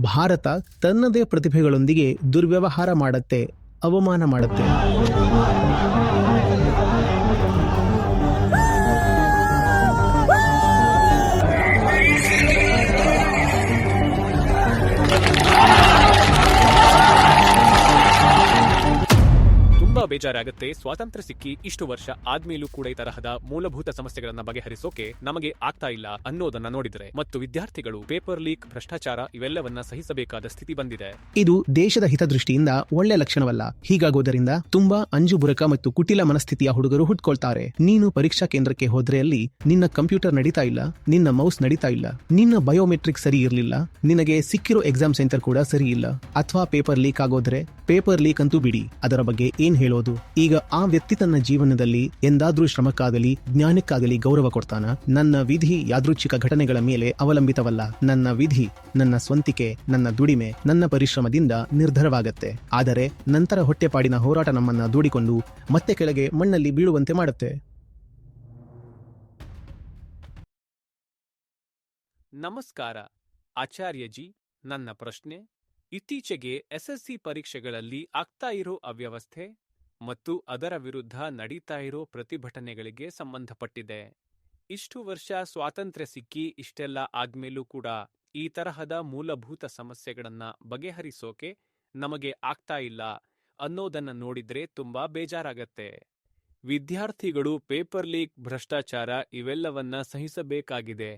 ಭಾರತ ತನ್ನದೇ ಪ್ರತಿಭೆಗಳೊಂದಿಗೆ ದುರ್ವ್ಯವಹಾರ ಮಾಡುತ್ತೆ, ಅವಮಾನ ಮಾಡುತ್ತೆ. ತುಂಬಾ ಬೇಜಾರಾಗುತ್ತೆ. ಸ್ವಾತಂತ್ರ್ಯ ಸಿಕ್ಕಿ ಇಷ್ಟು ವರ್ಷ ಆದ್ಮೇಲೂ ಕೂಡ ಈ ತರಹದ ಮೂಲಭೂತ ಸಮಸ್ಯೆಗಳನ್ನ ಬಗೆಹರಿಸೋಕೆ ನಮಗೆ ಆಗ್ತಾ ಇಲ್ಲ ಅನ್ನೋದನ್ನ ನೋಡಿದ್ರೆ, ಮತ್ತು ವಿದ್ಯಾರ್ಥಿಗಳು ಪೇಪರ್ ಲೀಕ್, ಭ್ರಷ್ಟಾಚಾರ ಇವೆಲ್ಲವನ್ನ ಸಹಿಸಬೇಕಾದ ಸ್ಥಿತಿ ಬಂದಿದೆ. ಇದು ದೇಶದ ಹಿತದೃಷ್ಟಿಯಿಂದ ಒಳ್ಳೆ ಲಕ್ಷಣವಲ್ಲ. ಹೀಗಾಗೋದರಿಂದ ತುಂಬಾ ಅಂಜುಬುರಕ ಮತ್ತು ಕುಟಿಲ ಮನಸ್ಥಿತಿಯ ಹುಡುಗರು ಹುಟ್ಕೊಳ್ತಾರೆ. ನೀನು ಪರೀಕ್ಷಾ ಕೇಂದ್ರಕ್ಕೆ ಹೋದ್ರೆ ಅಲ್ಲಿ ನಿನ್ನ ಕಂಪ್ಯೂಟರ್ ನಡೀತಾ ಇಲ್ಲ, ನಿನ್ನ ಮೌಸ್ ನಡೀತಾ ಇಲ್ಲ, ನಿನ್ನ ಬಯೋಮೆಟ್ರಿಕ್ ಸರಿ ಇರಲಿಲ್ಲ, ನಿನಗೆ ಸಿಕ್ಕಿರೋ ಎಕ್ಸಾಮ್ ಸೆಂಟರ್ ಕೂಡ ಸರಿ ಇಲ್ಲ, ಅಥವಾ ಪೇಪರ್ ಲೀಕ್ ಆಗೋದ್ರೆ ಪೇಪರ್ ಲೀಕ್ ಅಂತೂ ಬಿಡಿ, ಅದರ ಬಗ್ಗೆ ಏನ್ ಹೇಳೋದು? ಈಗ ಆ ವ್ಯಕ್ತಿ ತನ್ನ ಜೀವನದಲ್ಲಿ ಎಂದಾದ್ರೂ ಶ್ರಮಕ್ಕಾಗಲಿ ಜ್ಞಾನಕ್ಕಾಗಲಿ ಗೌರವ ಕೊಡ್ತಾನ? ನನ್ನ ವಿಧಿ ಯಾದೃಚ್ಛಿಕ ಘಟನೆಗಳ ಮೇಲೆ ಅವಲಂಬಿತವಲ್ಲ. ನನ್ನ ವಿಧಿ, ನನ್ನ ಸ್ವಂತಿಕೆ, ನನ್ನ ದುಡಿಮೆ, ನನ್ನ ಪರಿಶ್ರಮದಿಂದ ನಿರ್ಧಾರವಾಗತ್ತೆ. ಆದರೆ ನಂತರ ಹೊಟ್ಟೆಪಾಡಿನ ಹೋರಾಟ ನಮ್ಮನ್ನ ದೂಡಿಕೊಂಡು ಮತ್ತೆ ಕೆಳಗೆ ಮಣ್ಣಲ್ಲಿ ಬೀಳುವಂತೆ ಮಾಡುತ್ತೆ. ನಮಸ್ಕಾರ ಆಚಾರ್ಯಜಿ. ನನ್ನ ಪ್ರಶ್ನೆ ಇತ್ತೀಚೆಗೆ SSC ಪರೀಕ್ಷೆಗಳಲ್ಲಿ ಆಗ್ತಾ ಇರೋ ಅವ್ಯವಸ್ಥೆ ಮತ್ತು ಅದರ ವಿರುದ್ಧ ನಡೀತಾ ಇರೋ ಪ್ರತಿಭಟನೆಗಳಿಗೆ ಸಂಬಂಧಪಟ್ಟಿದೆ. ಇಷ್ಟು ವರ್ಷ ಸ್ವಾತಂತ್ರ್ಯ ಸಿಕ್ಕಿ ಇಷ್ಟೆಲ್ಲ ಆದ್ಮೇಲೂ ಕೂಡ ಈ ತರಹದ ಮೂಲಭೂತ ಸಮಸ್ಯೆಗಳನ್ನ ಬಗೆಹರಿಸೋಕೆ ನಮಗೆ ಆಗ್ತಾ ಇಲ್ಲ ಅನ್ನೋದನ್ನ ನೋಡಿದ್ರೆ ತುಂಬಾ ಬೇಜಾರಾಗತ್ತೆ. ವಿದ್ಯಾರ್ಥಿಗಳು ಪೇಪರ್ ಲೀಕ್, ಭ್ರಷ್ಟಾಚಾರ ಇವೆಲ್ಲವನ್ನ ಸಹಿಸಬೇಕಾಗಿದೆ.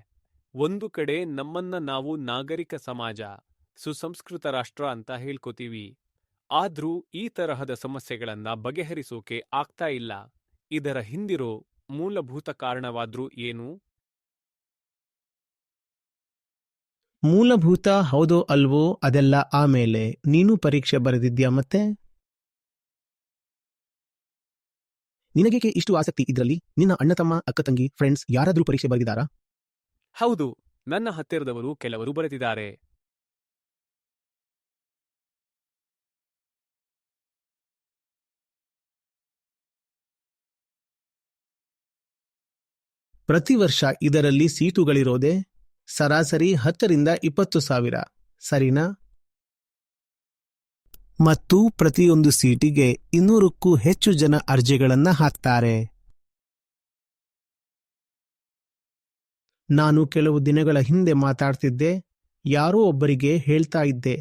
ಒಂದು ಕಡೆ ನಮ್ಮನ್ನ ನಾವು ನಾಗರಿಕ ಸಮಾಜ, ಸುಸಂಸ್ಕೃತ ರಾಷ್ಟ್ರ ಅಂತ ಹೇಳ್ಕೋತೀವಿ. ಆದ್ರೂ ಈ ತರಹದ ಸಮಸ್ಯೆಗಳನ್ನ ಬಗೆಹರಿಸೋಕೆ ಆಗ್ತಾ ಇಲ್ಲ. ಇದರ ಹಿಂದಿರೋ ಮೂಲಭೂತ ಕಾರಣವಾದ್ರೂ ಏನು? ಮೂಲಭೂತ ಹೌದೋ ಅಲ್ವೋ ಅದೆಲ್ಲ ಆಮೇಲೆ. ನೀನು ಪರೀಕ್ಷೆ ಬರೆದಿದ್ಯಾ? ಮತ್ತೆ ನಿನಗೇಕೆ ಇಷ್ಟು ಆಸಕ್ತಿ ಇದ್ರಲ್ಲಿ? ನಿನ್ನ ಅಣ್ಣ ತಮ್ಮ, ಅಕ್ಕ ತಂಗಿ, ಫ್ರೆಂಡ್ಸ್ ಯಾರಾದ್ರೂ ಪರೀಕ್ಷೆ ಬರೆದಿದ್ದಾರಾ? ಹೌದು, ನನ್ನ ಹತ್ತಿರದವರು ಕೆಲವರು ಬರೆದಿದ್ದಾರೆ. ಪ್ರತಿ ವರ್ಷ ಇದರಲ್ಲಿ ಸೀಟುಗಳಿರೋದೆ ಸರಾಸರಿ 10,000 to 20,000, ಸರಿನಾ? ಮತ್ತು ಪ್ರತಿಯೊಂದು ಸೀಟಿಗೆ 200ಕ್ಕೂ ಹೆಚ್ಚು ಜನ ಅರ್ಜಿಗಳನ್ನ ಹಾಕ್ತಾರೆ. ನಾನು ಕೆಲವು ದಿನಗಳ ಹಿಂದೆ ಮಾತಾಡ್ತಿದ್ದೆ. ಯಾರೋ ಒಬ್ಬರಿಗೆ ಹೇಳ್ತಾ ಇದ್ದೆ,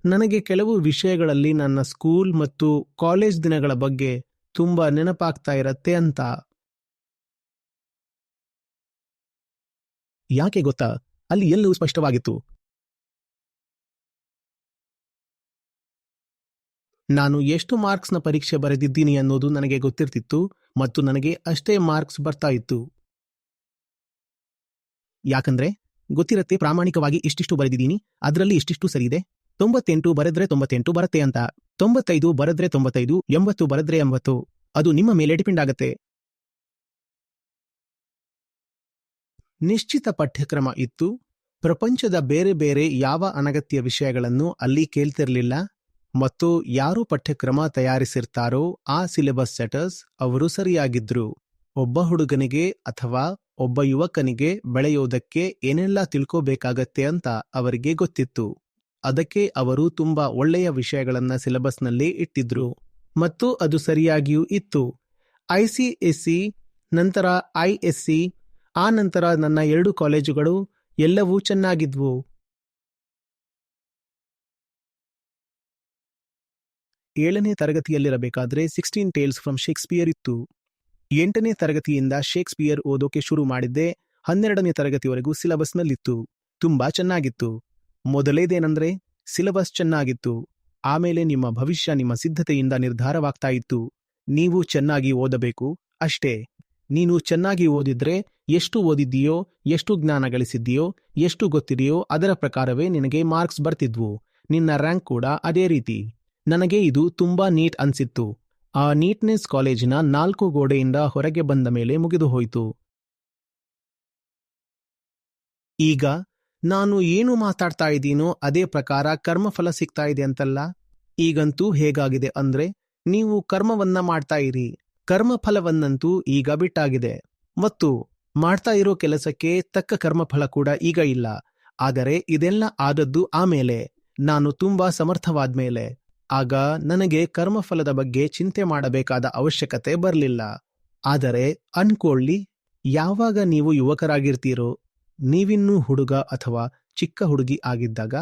ನನಗೆ ಕೆಲವು ವಿಷಯಗಳಲ್ಲಿ ನನ್ನ ಸ್ಕೂಲ್ ಮತ್ತು ಕಾಲೇಜ್ ದಿನಗಳ ಬಗ್ಗೆ ತುಂಬಾ ನೆನಪಾಗ್ತಾ ಇರತ್ತೆ ಅಂತ. ಯಾಕೆ ಗೊತ್ತಾ? ಅಲ್ಲಿ ಎಲ್ಲವೂ ಸ್ಪಷ್ಟವಾಗಿತ್ತು. ನಾನು ಎಷ್ಟು ಮಾರ್ಕ್ಸ್ನ ಪರೀಕ್ಷೆ ಬರೆದಿದ್ದೀನಿ ಅನ್ನೋದು ನನಗೆ ಗೊತ್ತಿರ್ತಿತ್ತು ಮತ್ತು ನನಗೆ ಅಷ್ಟೇ ಮಾರ್ಕ್ಸ್ ಬರ್ತಾ ಇತ್ತು. ಯಾಕಂದ್ರೆ ಗೊತ್ತಿರತ್ತೆ ಪ್ರಾಮಾಣಿಕವಾಗಿ ಇಷ್ಟಿಷ್ಟು ಬರೆದಿದ್ದೀನಿ, ಅದರಲ್ಲಿ ಇಷ್ಟಿಷ್ಟು ಸರಿಯಿದೆ. 98 ಬರೆದ್ರೆ 98 ಬರುತ್ತೆ ಅಂತ, 95 ಬರೆದ್ರೆ 95, 80 ಬರೆದ್ರೆ 80. ಅದು ನಿಮ್ಮ ಮೇಲೆ ಡಿಪೆಂಡ್ ಆಗತ್ತೆ. ನಿಶ್ಚಿತ ಪಠ್ಯಕ್ರಮ ಇತ್ತು. ಪ್ರಪಂಚದ ಬೇರೆ ಬೇರೆ ಯಾವ ಅನಗತ್ಯ ವಿಷಯಗಳನ್ನು ಅಲ್ಲಿ ಕೇಳ್ತಿರ್ಲಿಲ್ಲ. ಮತ್ತು ಯಾರು ಪಠ್ಯಕ್ರಮ ತಯಾರಿಸಿರ್ತಾರೋ ಆ ಸಿಲೆಬಸ್ ಸೆಟರ್ಸ್ ಅವರು ಸರಿಯಾಗಿದ್ರು. ಒಬ್ಬ ಹುಡುಗನಿಗೆ ಅಥವಾ ಒಬ್ಬ ಯುವಕನಿಗೆ ಬೆಳೆಯೋದಕ್ಕೆ ಏನೆಲ್ಲ ತಿಳ್ಕೋಬೇಕಾಗತ್ತೆ ಅಂತ ಅವರಿಗೆ ಗೊತ್ತಿತ್ತು. ಅದಕ್ಕೆ ಅವರು ತುಂಬಾ ಒಳ್ಳೆಯ ವಿಷಯಗಳನ್ನ ಸಿಲೆಬಸ್ನಲ್ಲಿ ಇಟ್ಟಿದ್ರು ಮತ್ತು ಅದು ಸರಿಯಾಗಿಯೂ ಇತ್ತು. ICSE ನಂತರ ISC, ಆ ನಂತರ ನನ್ನ 2 ಕಾಲೇಜುಗಳು ಎಲ್ಲವೂ ಚೆನ್ನಾಗಿದ್ವು. 7ನೇ ತರಗತಿಯಲ್ಲಿರಬೇಕಾದ್ರೆ 16 ಟೇಲ್ಸ್ ಫ್ರಮ್ ಶೇಕ್ಸ್ಪಿಯರ್ ಇತ್ತು. 8ನೇ ತರಗತಿಯಿಂದ ಶೇಕ್ಸ್ಪಿಯರ್ ಓದೋಕೆ ಶುರು ಮಾಡಿದ್ದೆ. 12ನೇ ತರಗತಿವರೆಗೂ ಸಿಲೆಬಸ್ನಲ್ಲಿತ್ತು. ತುಂಬಾ ಚೆನ್ನಾಗಿತ್ತು. ಮೊದಲೇದೇನೆಂದ್ರೆ ಸಿಲೆಬಸ್ ಚೆನ್ನಾಗಿತ್ತು. ಆಮೇಲೆ ನಿಮ್ಮ ಭವಿಷ್ಯ ನಿಮ್ಮ ಸಿದ್ಧತೆಯಿಂದ ನಿರ್ಧಾರವಾಗ್ತಾ ಇತ್ತು. ನೀವು ಚೆನ್ನಾಗಿ ಓದಬೇಕು ಅಷ್ಟೇ. ನೀನು ಚೆನ್ನಾಗಿ ಓದಿದ್ರೆ ಎಷ್ಟು ಓದಿದ್ದೀಯೋ, ಎಷ್ಟು ಜ್ಞಾನ ಗಳಿಸಿದ್ದೀಯೋ, ಎಷ್ಟು ಗೊತ್ತಿದೆಯೋ ಅದರ ಪ್ರಕಾರವೇ ನಿನಗೆ ಮಾರ್ಕ್ಸ್ ಬರ್ತಿದ್ವು. ನಿನ್ನ ರ್ಯಾಂಕ್ ಕೂಡ ಅದೇ ರೀತಿ. ನನಗೆ ಇದು ತುಂಬಾ ನೀಟ್ ಅನ್ಸಿತ್ತು. ಆ ನೀಟ್ನೆಸ್ ಕಾಲೇಜಿನ 4 ಗೋಡೆಯಿಂದ ಹೊರಗೆ ಬಂದ ಮೇಲೆ ಮುಗಿದು ಹೋಯಿತು. ಈಗ ನಾನು ಏನು ಮಾತಾಡ್ತಾ ಇದ್ದೀನೋ ಅದೇ ಪ್ರಕಾರ ಕರ್ಮಫಲ ಸಿಗ್ತಾ ಇದೆ ಅಂತಲ್ಲ. ಈಗಂತೂ ಹೇಗಾಗಿದೆ ಅಂದ್ರೆ, ನೀವು ಕರ್ಮವನ್ನ ಮಾಡ್ತಾ ಇರಿ, ಕರ್ಮಫಲವನ್ನಂತೂ ಈಗ ಬಿಟ್ಟಾಗಿದೆ. ಮತ್ತು ಮಾಡ್ತಾ ಇರೋ ಕೆಲಸಕ್ಕೆ ತಕ್ಕ ಕರ್ಮಫಲ ಕೂಡ ಈಗ ಇಲ್ಲ. ಆದರೆ ಇದೆಲ್ಲ ಆದದ್ದು ಆಮೇಲೆ, ನಾನು ತುಂಬಾ ಸಮರ್ಥವಾದ್ಮೇಲೆ. ಆಗ ನನಗೆ ಕರ್ಮಫಲದ ಬಗ್ಗೆ ಚಿಂತೆ ಮಾಡಬೇಕಾದ ಅವಶ್ಯಕತೆ ಬರಲಿಲ್ಲ. ಆದರೆ ಅನ್ಕೊಳ್ಳಿ, ಯಾವಾಗ ನೀವು ಯುವಕರಾಗಿರ್ತೀರೋ, ನೀವಿನ್ನೂ ಹುಡುಗ ಅಥವಾ ಚಿಕ್ಕ ಹುಡುಗಿ ಆಗಿದ್ದಾಗ,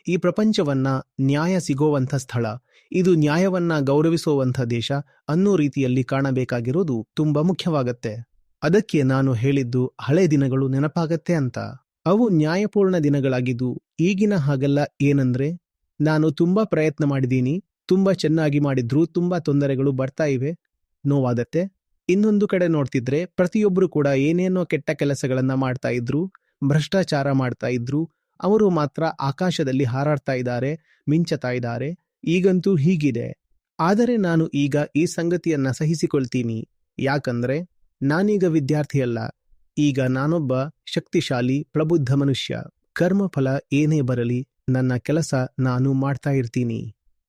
ಈ ಪ್ರಪಂಚವನ್ನ ನ್ಯಾಯ ಸಿಗೋವಂಥ ಸ್ಥಳ, ಇದು ನ್ಯಾಯವನ್ನ ಗೌರವಿಸುವಂಥ ದೇಶ ಅನ್ನೋ ರೀತಿಯಲ್ಲಿ ಕಾಣಬೇಕಾಗಿರೋದು ತುಂಬಾ ಮುಖ್ಯವಾಗತ್ತೆ. ಅದಕ್ಕೆ ನಾನು ಹೇಳಿದ್ದು ಹಳೆ ದಿನಗಳು ನೆನಪಾಗತ್ತೆ ಅಂತ. ಅವು ನ್ಯಾಯಪೂರ್ಣ ದಿನಗಳಾಗಿದ್ದು ಈಗಿನ ಹಾಗಲ್ಲ. ಏನಂದ್ರೆ, ನಾನು ತುಂಬಾ ಪ್ರಯತ್ನ ಮಾಡಿದ್ದೀನಿ, ತುಂಬಾ ಚೆನ್ನಾಗಿ ಮಾಡಿದ್ರೂ ತುಂಬಾ ತೊಂದರೆಗಳು ಬರ್ತಾ ಇವೆ, ನೋವಾದತ್ತೆ. ಇನ್ನೊಂದು ಕಡೆ ನೋಡ್ತಿದ್ರೆ ಪ್ರತಿಯೊಬ್ಬರು ಕೂಡ ಏನೇನೋ ಕೆಟ್ಟ ಕೆಲಸಗಳನ್ನ ಮಾಡ್ತಾ ಇದ್ರು, ಭ್ರಷ್ಟಾಚಾರ ಮಾಡ್ತಾ ಇದ್ರು. ಅವರು ಮಾತ್ರ ಆಕಾಶದಲ್ಲಿ ಹಾರಾಡ್ತಾ ಇದ್ದಾರೆ, ಮಿಂಚತಾ ಇದ್ದಾರೆ. ಈಗಂತೂ ಹೀಗಿದೆ. ಆದರೆ ನಾನು ಈಗ ಈ ಸಂಗತಿಯನ್ನ ಸಹಿಸಿಕೊಳ್ತೀನಿ. ಯಾಕಂದ್ರೆ ನಾನೀಗ ವಿದ್ಯಾರ್ಥಿಯಲ್ಲ, ಈಗ ನಾನೊಬ್ಬ ಶಕ್ತಿಶಾಲಿ ಪ್ರಬುದ್ಧ ಮನುಷ್ಯ. ಕರ್ಮಫಲ ಏನೇ ಬರಲಿ, ನನ್ನ ಕೆಲಸ ನಾನು ಮಾಡ್ತಾ ಇರ್ತೀನಿ.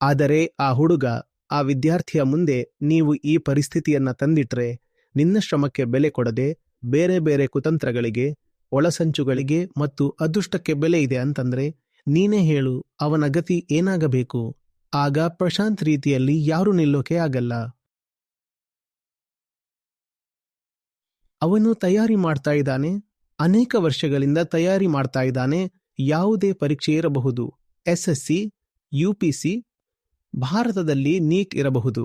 ಆದರೆ ಆ ಹುಡುಗ, ಆ ವಿದ್ಯಾರ್ಥಿಯ ಮುಂದೆ ನೀವು ಈ ಪರಿಸ್ಥಿತಿಯನ್ನ ತಂದಿಟ್ರೆ, ನಿನ್ನ ಶ್ರಮಕ್ಕೆ ಬೆಲೆ ಕೊಡದೆ ಬೇರೆ ಬೇರೆ ಕುತಂತ್ರಗಳಿಗೆ, ಒಳಸಂಚುಗಳಿಗೆ ಮತ್ತು ಅದೃಷ್ಟಕ್ಕೆ ಬೆಲೆ ಇದೆ ಅಂತಂದ್ರೆ, ನೀನೇ ಹೇಳು, ಅವನ ಗತಿ ಏನಾಗಬೇಕು? ಆಗ ಪ್ರಶಾಂತ್ ರೀತಿಯಲ್ಲಿ ಯಾರೂ ನಿಲ್ಲೋಕೆ ಆಗಲ್ಲ. ಅವನು ತಯಾರಿ ಮಾಡ್ತಾ ಇದ್ದಾನೆ, ಅನೇಕ ವರ್ಷಗಳಿಂದ ತಯಾರಿ ಮಾಡ್ತಾ ಇದ್ದಾನೆ. ಯಾವುದೇ ಪರೀಕ್ಷೆ ಇರಬಹುದು, SSC, UPC, ಭಾರತದಲ್ಲಿ ನೀಟ್ ಇರಬಹುದು.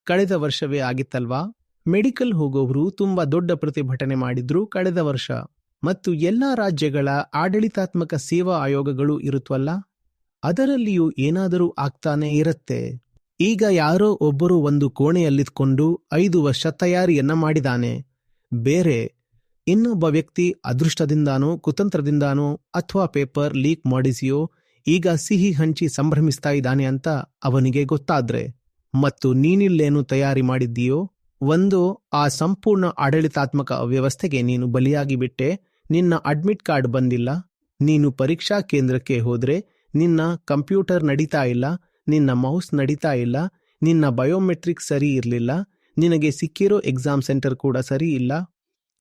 ಕಳೆದ ವರ್ಷವೇ ಆಗಿತ್ತಲ್ವಾ? ಮೆಡಿಕಲ್ ಹೋಗೋರು ತುಂಬಾ ದೊಡ್ಡ ಪ್ರತಿಭಟನೆ ಮಾಡಿದ್ರು ಕಳೆದ ವರ್ಷ. ಮತ್ತು ಎಲ್ಲಾ ರಾಜ್ಯಗಳ ಆಡಳಿತಾತ್ಮಕ ಸೇವಾ ಆಯೋಗಗಳು ಇರುತ್ತವಲ್ಲ, ಅದರಲ್ಲಿಯೂ ಏನಾದರೂ ಆಗ್ತಾನೆ ಇರುತ್ತೆ. ಈಗ ಯಾರೋ ಒಬ್ಬರು ಒಂದು ಕೋಣೆಯಲ್ಲಿದ್ಕೊಂಡು 5 ವರ್ಷ ತಯಾರಿಯನ್ನ ಮಾಡಿದಾನೆ. ಬೇರೆ ಇನ್ನೊಬ್ಬ ವ್ಯಕ್ತಿ ಅದೃಷ್ಟದಿಂದಾನೋ ಕುತಂತ್ರದಿಂದಾನೋ ಅಥವಾ ಪೇಪರ್ ಲೀಕ್ ಮಾಡಿಸಿಯೋ ಈಗ ಸಿಹಿ ಹಂಚಿ ಸಂಭ್ರಮಿಸ್ತಾ ಇದ್ದಾನೆ ಅಂತ ಅವನಿಗೆ ಗೊತ್ತಾದ್ರೆ, ಮತ್ತು ನೀನಿಲ್ಲೇನು ತಯಾರಿ ಮಾಡಿದ್ದೀಯೋ, ಒಂದು ಆ ಸಂಪೂರ್ಣ ಆಡಳಿತಾತ್ಮಕ ಅವ್ಯವಸ್ಥೆಗೆ ನೀನು ಬಲಿಯಾಗಿ ಬಿಟ್ಟೆ. ನಿನ್ನ ಅಡ್ಮಿಟ್ ಕಾರ್ಡ್ ಬಂದಿಲ್ಲ, ನೀನು ಪರೀಕ್ಷಾ ಕೇಂದ್ರಕ್ಕೆ ಹೋದ್ರೆ ನಿನ್ನ ಕಂಪ್ಯೂಟರ್ ನಡೀತಾ ಇಲ್ಲ, ನಿನ್ನ ಮೌಸ್ ನಡೀತಾ ಇಲ್ಲ, ನಿನ್ನ ಬಯೋಮೆಟ್ರಿಕ್ ಸರಿ ಇರಲಿಲ್ಲ, ನಿನಗೆ ಸಿಕ್ಕಿರೋ ಎಕ್ಸಾಮ್ ಸೆಂಟರ್ ಕೂಡ ಸರಿ ಇಲ್ಲ.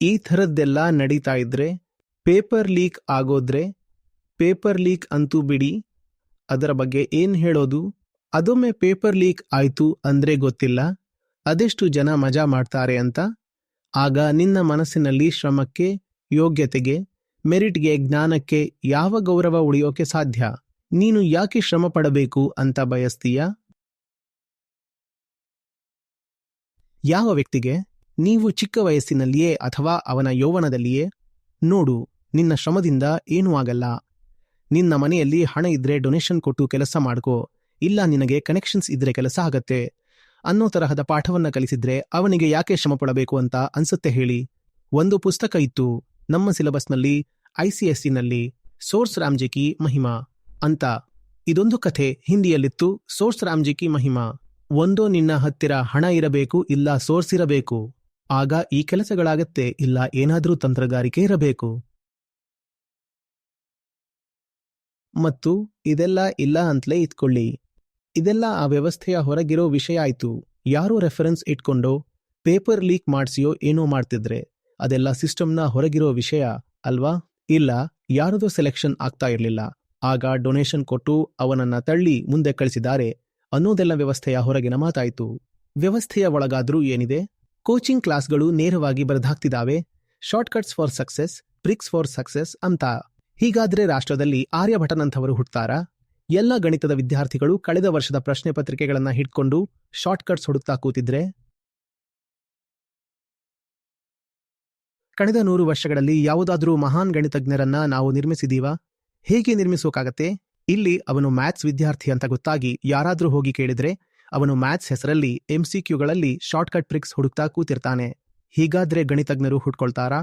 ಈ ಥರದ್ದೆಲ್ಲ ನಡೀತಾ ಇದ್ರೆ, ಪೇಪರ್ ಲೀಕ್ ಆಗೋದ್ರೆ, ಪೇಪರ್ ಲೀಕ್ ಅಂತೂ ಬಿಡಿ, ಅದರ ಬಗ್ಗೆ ಏನ್ ಹೇಳೋದು? ಅದೊಮ್ಮೆ ಪೇಪರ್ ಲೀಕ್ ಆಯ್ತು ಅಂದ್ರೆ ಗೊತ್ತಿಲ್ಲ ಅದೆಷ್ಟು ಜನ ಮಜಾ ಮಾಡ್ತಾರೆ ಅಂತ. ಆಗ ನಿನ್ನ ಮನಸ್ಸಿನಲ್ಲಿ ಶ್ರಮಕ್ಕೆ, ಯೋಗ್ಯತೆಗೆ, ಮೆರಿಟ್ಗೆ, ಜ್ಞಾನಕ್ಕೆ ಯಾವ ಗೌರವ ಉಳಿಯೋಕೆ ಸಾಧ್ಯ? ನೀನು ಯಾಕೆ ಶ್ರಮ ಪಡಬೇಕು ಅಂತ ಬಯಸ್ತೀಯ? ಯಾವ ವ್ಯಕ್ತಿಗೆ? ನೀವು ಚಿಕ್ಕ ವಯಸ್ಸಿನಲ್ಲಿಯೇ ಅಥವಾ ಅವನ ಯೌವನದಲ್ಲಿಯೇ? ನೋಡು, ನಿನ್ನ ಶ್ರಮದಿಂದ ಏನೂ ಆಗಲ್ಲ. ನಿನ್ನ ಮನೆಯಲ್ಲಿ ಹಣ ಇದ್ರೆ ಡೊನೇಷನ್ ಕೊಟ್ಟು ಕೆಲಸ ಮಾಡ್ಕೋ, ಇಲ್ಲ ನಿನಗೆ ಕನೆಕ್ಷನ್ಸ್ ಇದ್ರೆ ಕೆಲಸ ಆಗತ್ತೆ ಅನ್ನೋ ತರಹದ ಪಾಠವನ್ನ ಕಲಿಸಿದ್ರೆ ಅವನಿಗೆ ಯಾಕೆ ಶ್ರಮ ಪಡಬೇಕು ಅಂತ ಅನ್ಸುತ್ತೆ ಹೇಳಿ? ಒಂದು ಪುಸ್ತಕ ಇತ್ತು ನಮ್ಮ ಸಿಲೆಬಸ್ನಲ್ಲಿ, ICSEನಲ್ಲಿ, ಸೋರ್ಸ್ ರಾಮ್ಜಿ ಕಿ ಮಹಿಮಾ ಅಂತ. ಇದೊಂದು ಕಥೆ ಹಿಂದಿಯಲ್ಲಿತ್ತು, ಸೋರ್ಸ್ ರಾಮ್ಜಿ ಕಿ ಮಹಿಮಾ. ಒಂದೋ ನಿನ್ನ ಹತ್ತಿರ ಹಣ ಇರಬೇಕು, ಇಲ್ಲ ಸೋರ್ಸ್ ಇರಬೇಕು. ಆಗ ಈ ಕೆಲಸಗಳಾಗತ್ತೆ, ಇಲ್ಲ ಏನಾದರೂ ತಂತ್ರಗಾರಿಕೆ ಇರಬೇಕು. ಮತ್ತು ಇದೆಲ್ಲ ಇಲ್ಲ ಅಂತಲೇ ಇಟ್ಕೊಳ್ಳಿ. ಇದೆಲ್ಲ ಆ ವ್ಯವಸ್ಥೆಯ ಹೊರಗಿರೋ ವಿಷಯ ಆಯ್ತು. ಯಾರೋ ರೆಫರೆನ್ಸ್ ಇಟ್ಕೊಂಡೋ ಪೇಪರ್ ಲೀಕ್ ಮಾಡಿಸಿಯೋ ಏನೋ ಮಾಡ್ತಿದ್ರೆ ಅದೆಲ್ಲ ಸಿಸ್ಟಮ್ನ ಹೊರಗಿರೋ ವಿಷಯ ಅಲ್ವಾ? ಇಲ್ಲ, ಯಾರದೋ ಸೆಲೆಕ್ಷನ್ ಆಗ್ತಾ ಇರಲಿಲ್ಲ, ಆಗ ಡೊನೇಷನ್ ಕೊಟ್ಟು ಅವನನ್ನ ತಳ್ಳಿ ಮುಂದೆ ಕಳಿಸಿದ್ದಾರೆ ಅನ್ನೋದೆಲ್ಲ ವ್ಯವಸ್ಥೆಯ ಹೊರಗಿನ ಮಾತಾಯ್ತು. ವ್ಯವಸ್ಥೆಯ ಒಳಗಾದ್ರೂ ಏನಿದೆ? ಕೋಚಿಂಗ್ ಕ್ಲಾಸ್ಗಳು ನೇರವಾಗಿ ಬರೆದಾಗ್ತಿದ್ದಾವೆ, shortcuts for success, bricks for success ಅಂತ. ಹೀಗಾದ್ರೆ ರಾಷ್ಟ್ರದಲ್ಲಿ ಆರ್ಯಭಟನಂಥವರು ಹುಟ್ಟುತ್ತಾರಾ? ಎಲ್ಲ ಗಣಿತದ ವಿದ್ಯಾರ್ಥಿಗಳು ಕಳೆದ ವರ್ಷದ ಪ್ರಶ್ನೆ ಪತ್ರಿಕೆಗಳನ್ನ ಹಿಡ್ಕೊಂಡು ಶಾರ್ಟ್ಕಟ್ಸ್ ಹುಡುಕ್ತಾ ಕೂತಿದ್ರೆ? ಕಳೆದ 100 ವರ್ಷಗಳಲ್ಲಿ ಯಾವುದಾದ್ರೂ ಮಹಾನ್ ಗಣಿತಜ್ಞರನ್ನ ನಾವು ನಿರ್ಮಿಸಿದೀವಾ? ಹೇಗೆ ನಿರ್ಮಿಸೋಕಾಗತ್ತೆ? ಇಲ್ಲಿ ಅವನು ಮ್ಯಾಥ್ಸ್ ವಿದ್ಯಾರ್ಥಿ ಅಂತ ಗೊತ್ತಾಗಿ ಯಾರಾದ್ರೂ ಹೋಗಿ ಕೇಳಿದ್ರೆ ಅವನು ಮ್ಯಾಥ್ಸ್ ಹೆಸರಲ್ಲಿ MCQಗಳಲ್ಲಿ ಶಾರ್ಟ್ಕಟ್ ಟ್ರಿಕ್ಸ್ ಹುಡುಕ್ತಾ ಕೂತಿರ್ತಾನೆ. ಹೀಗಾದ್ರೆ ಗಣಿತಜ್ಞರು ಹುಟ್ಕೊಳ್ತಾರಾ?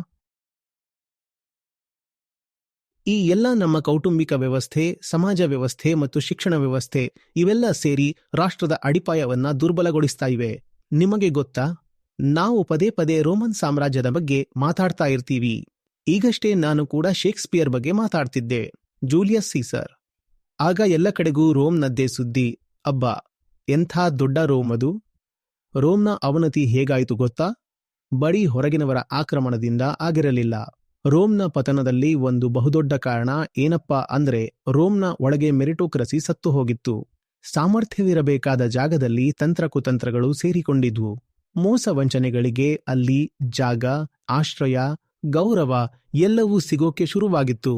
ಈ ಎಲ್ಲ ನಮ್ಮ ಕೌಟುಂಬಿಕ ವ್ಯವಸ್ಥೆ, ಸಮಾಜ ವ್ಯವಸ್ಥೆ ಮತ್ತು ಶಿಕ್ಷಣ ವ್ಯವಸ್ಥೆ ಇವೆಲ್ಲ ಸೇರಿ ರಾಷ್ಟ್ರದ ಅಡಿಪಾಯವನ್ನ ದುರ್ಬಲಗೊಳಿಸ್ತಾ ಇವೆ. ನಿಮಗೆ ಗೊತ್ತಾ, ನಾವು ಪದೇ ಪದೇ ರೋಮನ್ ಸಾಮ್ರಾಜ್ಯದ ಬಗ್ಗೆ ಮಾತಾಡ್ತಾ ಇರ್ತೀವಿ. ಈಗಷ್ಟೇ ನಾನು ಕೂಡ ಶೇಕ್ಸ್ಪಿಯರ್ ಬಗ್ಗೆ ಮಾತಾಡ್ತಿದ್ದೆ, ಜೂಲಿಯಸ್ ಸೀಸರ್. ಆಗ ಎಲ್ಲ ಕಡೆಗೂ ರೋಮ್ನದ್ದೇ ಸುದ್ದಿ. ಅಬ್ಬಾ, ಎಂಥ ದೊಡ್ಡ ರೋಮ್ ಅದು! ರೋಮ್ನ ಅವನತಿ ಹೇಗಾಯಿತು ಗೊತ್ತಾ? ಬರೀ ಹೊರಗಿನವರ ಆಕ್ರಮಣದಿಂದ ಆಗಿರಲಿಲ್ಲ. ರೋಮ್ನ ಪತನದಲ್ಲಿ ಒಂದು ಬಹುದೊಡ್ಡ ಕಾರಣ ಏನಪ್ಪಾ ಅಂದ್ರೆ ರೋಮ್ನ ಒಳಗೆ ಮೆರಿಟೋಕ್ರಸಿ ಸತ್ತು ಹೋಗಿತ್ತು. ಸಾಮರ್ಥ್ಯವಿರಬೇಕಾದ ಜಾಗದಲ್ಲಿ ತಂತ್ರಕುತಂತ್ರಗಳು ಸೇರಿಕೊಂಡಿದ್ವು. ಮೋಸ ವಂಚನೆಗಳಿಗೆ ಅಲ್ಲಿ ಜಾಗ, ಆಶ್ರಯ, ಗೌರವ ಎಲ್ಲವೂ ಸಿಗೋಕೆ ಶುರುವಾಗಿತ್ತು.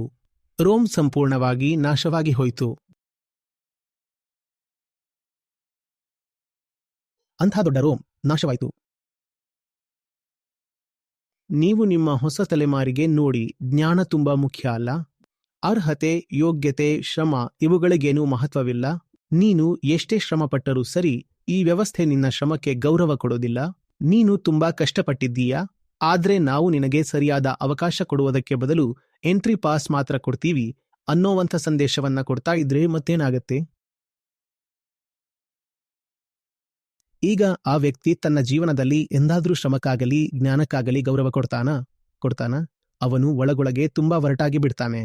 ರೋಮ್ ಸಂಪೂರ್ಣವಾಗಿ ನಾಶವಾಗಿ ಹೋಯಿತು. ಅಂಥ ದೊಡ್ಡ ರೋಮ್ ನಾಶವಾಯಿತು. ನೀವು ನಿಮ್ಮ ಹೊಸ ತಲೆಮಾರಿಗೆ ನೋಡಿ, ಜ್ಞಾನ ತುಂಬಾ ಮುಖ್ಯ ಅಲ್ಲ. ಅರ್ಹತೆ, ಯೋಗ್ಯತೆ, ಶ್ರಮ ಇವುಗಳಿಗೇನೂ ಮಹತ್ವವಿಲ್ಲ. ನೀನು ಎಷ್ಟೇ ಶ್ರಮಪಟ್ಟರೂ ಸರಿ, ಈ ವ್ಯವಸ್ಥೆ ನಿನ್ನ ಶ್ರಮಕ್ಕೆ ಗೌರವ ಕೊಡೋದಿಲ್ಲ. ನೀನು ತುಂಬಾ ಕಷ್ಟಪಟ್ಟಿದ್ದೀಯಾ, ಆದ್ರೆ ನಾವು ನಿನಗೆ ಸರಿಯಾದ ಅವಕಾಶ ಕೊಡುವುದಕ್ಕೆ ಬದಲು ಎಂಟ್ರಿ ಪಾಸ್ ಮಾತ್ರ ಕೊಡ್ತೀವಿ ಅನ್ನೋವಂಥ ಸಂದೇಶವನ್ನ ಕೊಡ್ತಾ ಇದ್ರೆ ಮತ್ತೇನಾಗತ್ತೆ? ಈಗ ಆ ವ್ಯಕ್ತಿ ತನ್ನ ಜೀವನದಲ್ಲಿ ಎಂದಾದ್ರೂ ಶ್ರಮಕ್ಕಾಗಲಿ ಜ್ಞಾನಕ್ಕಾಗಲಿ ಗೌರವ ಕೊಡ್ತಾನ? ಅವನು ಒಳಗೊಳಗೆ ತುಂಬಾ ಒರಟಾಗಿ ಬಿಡ್ತಾನೆ.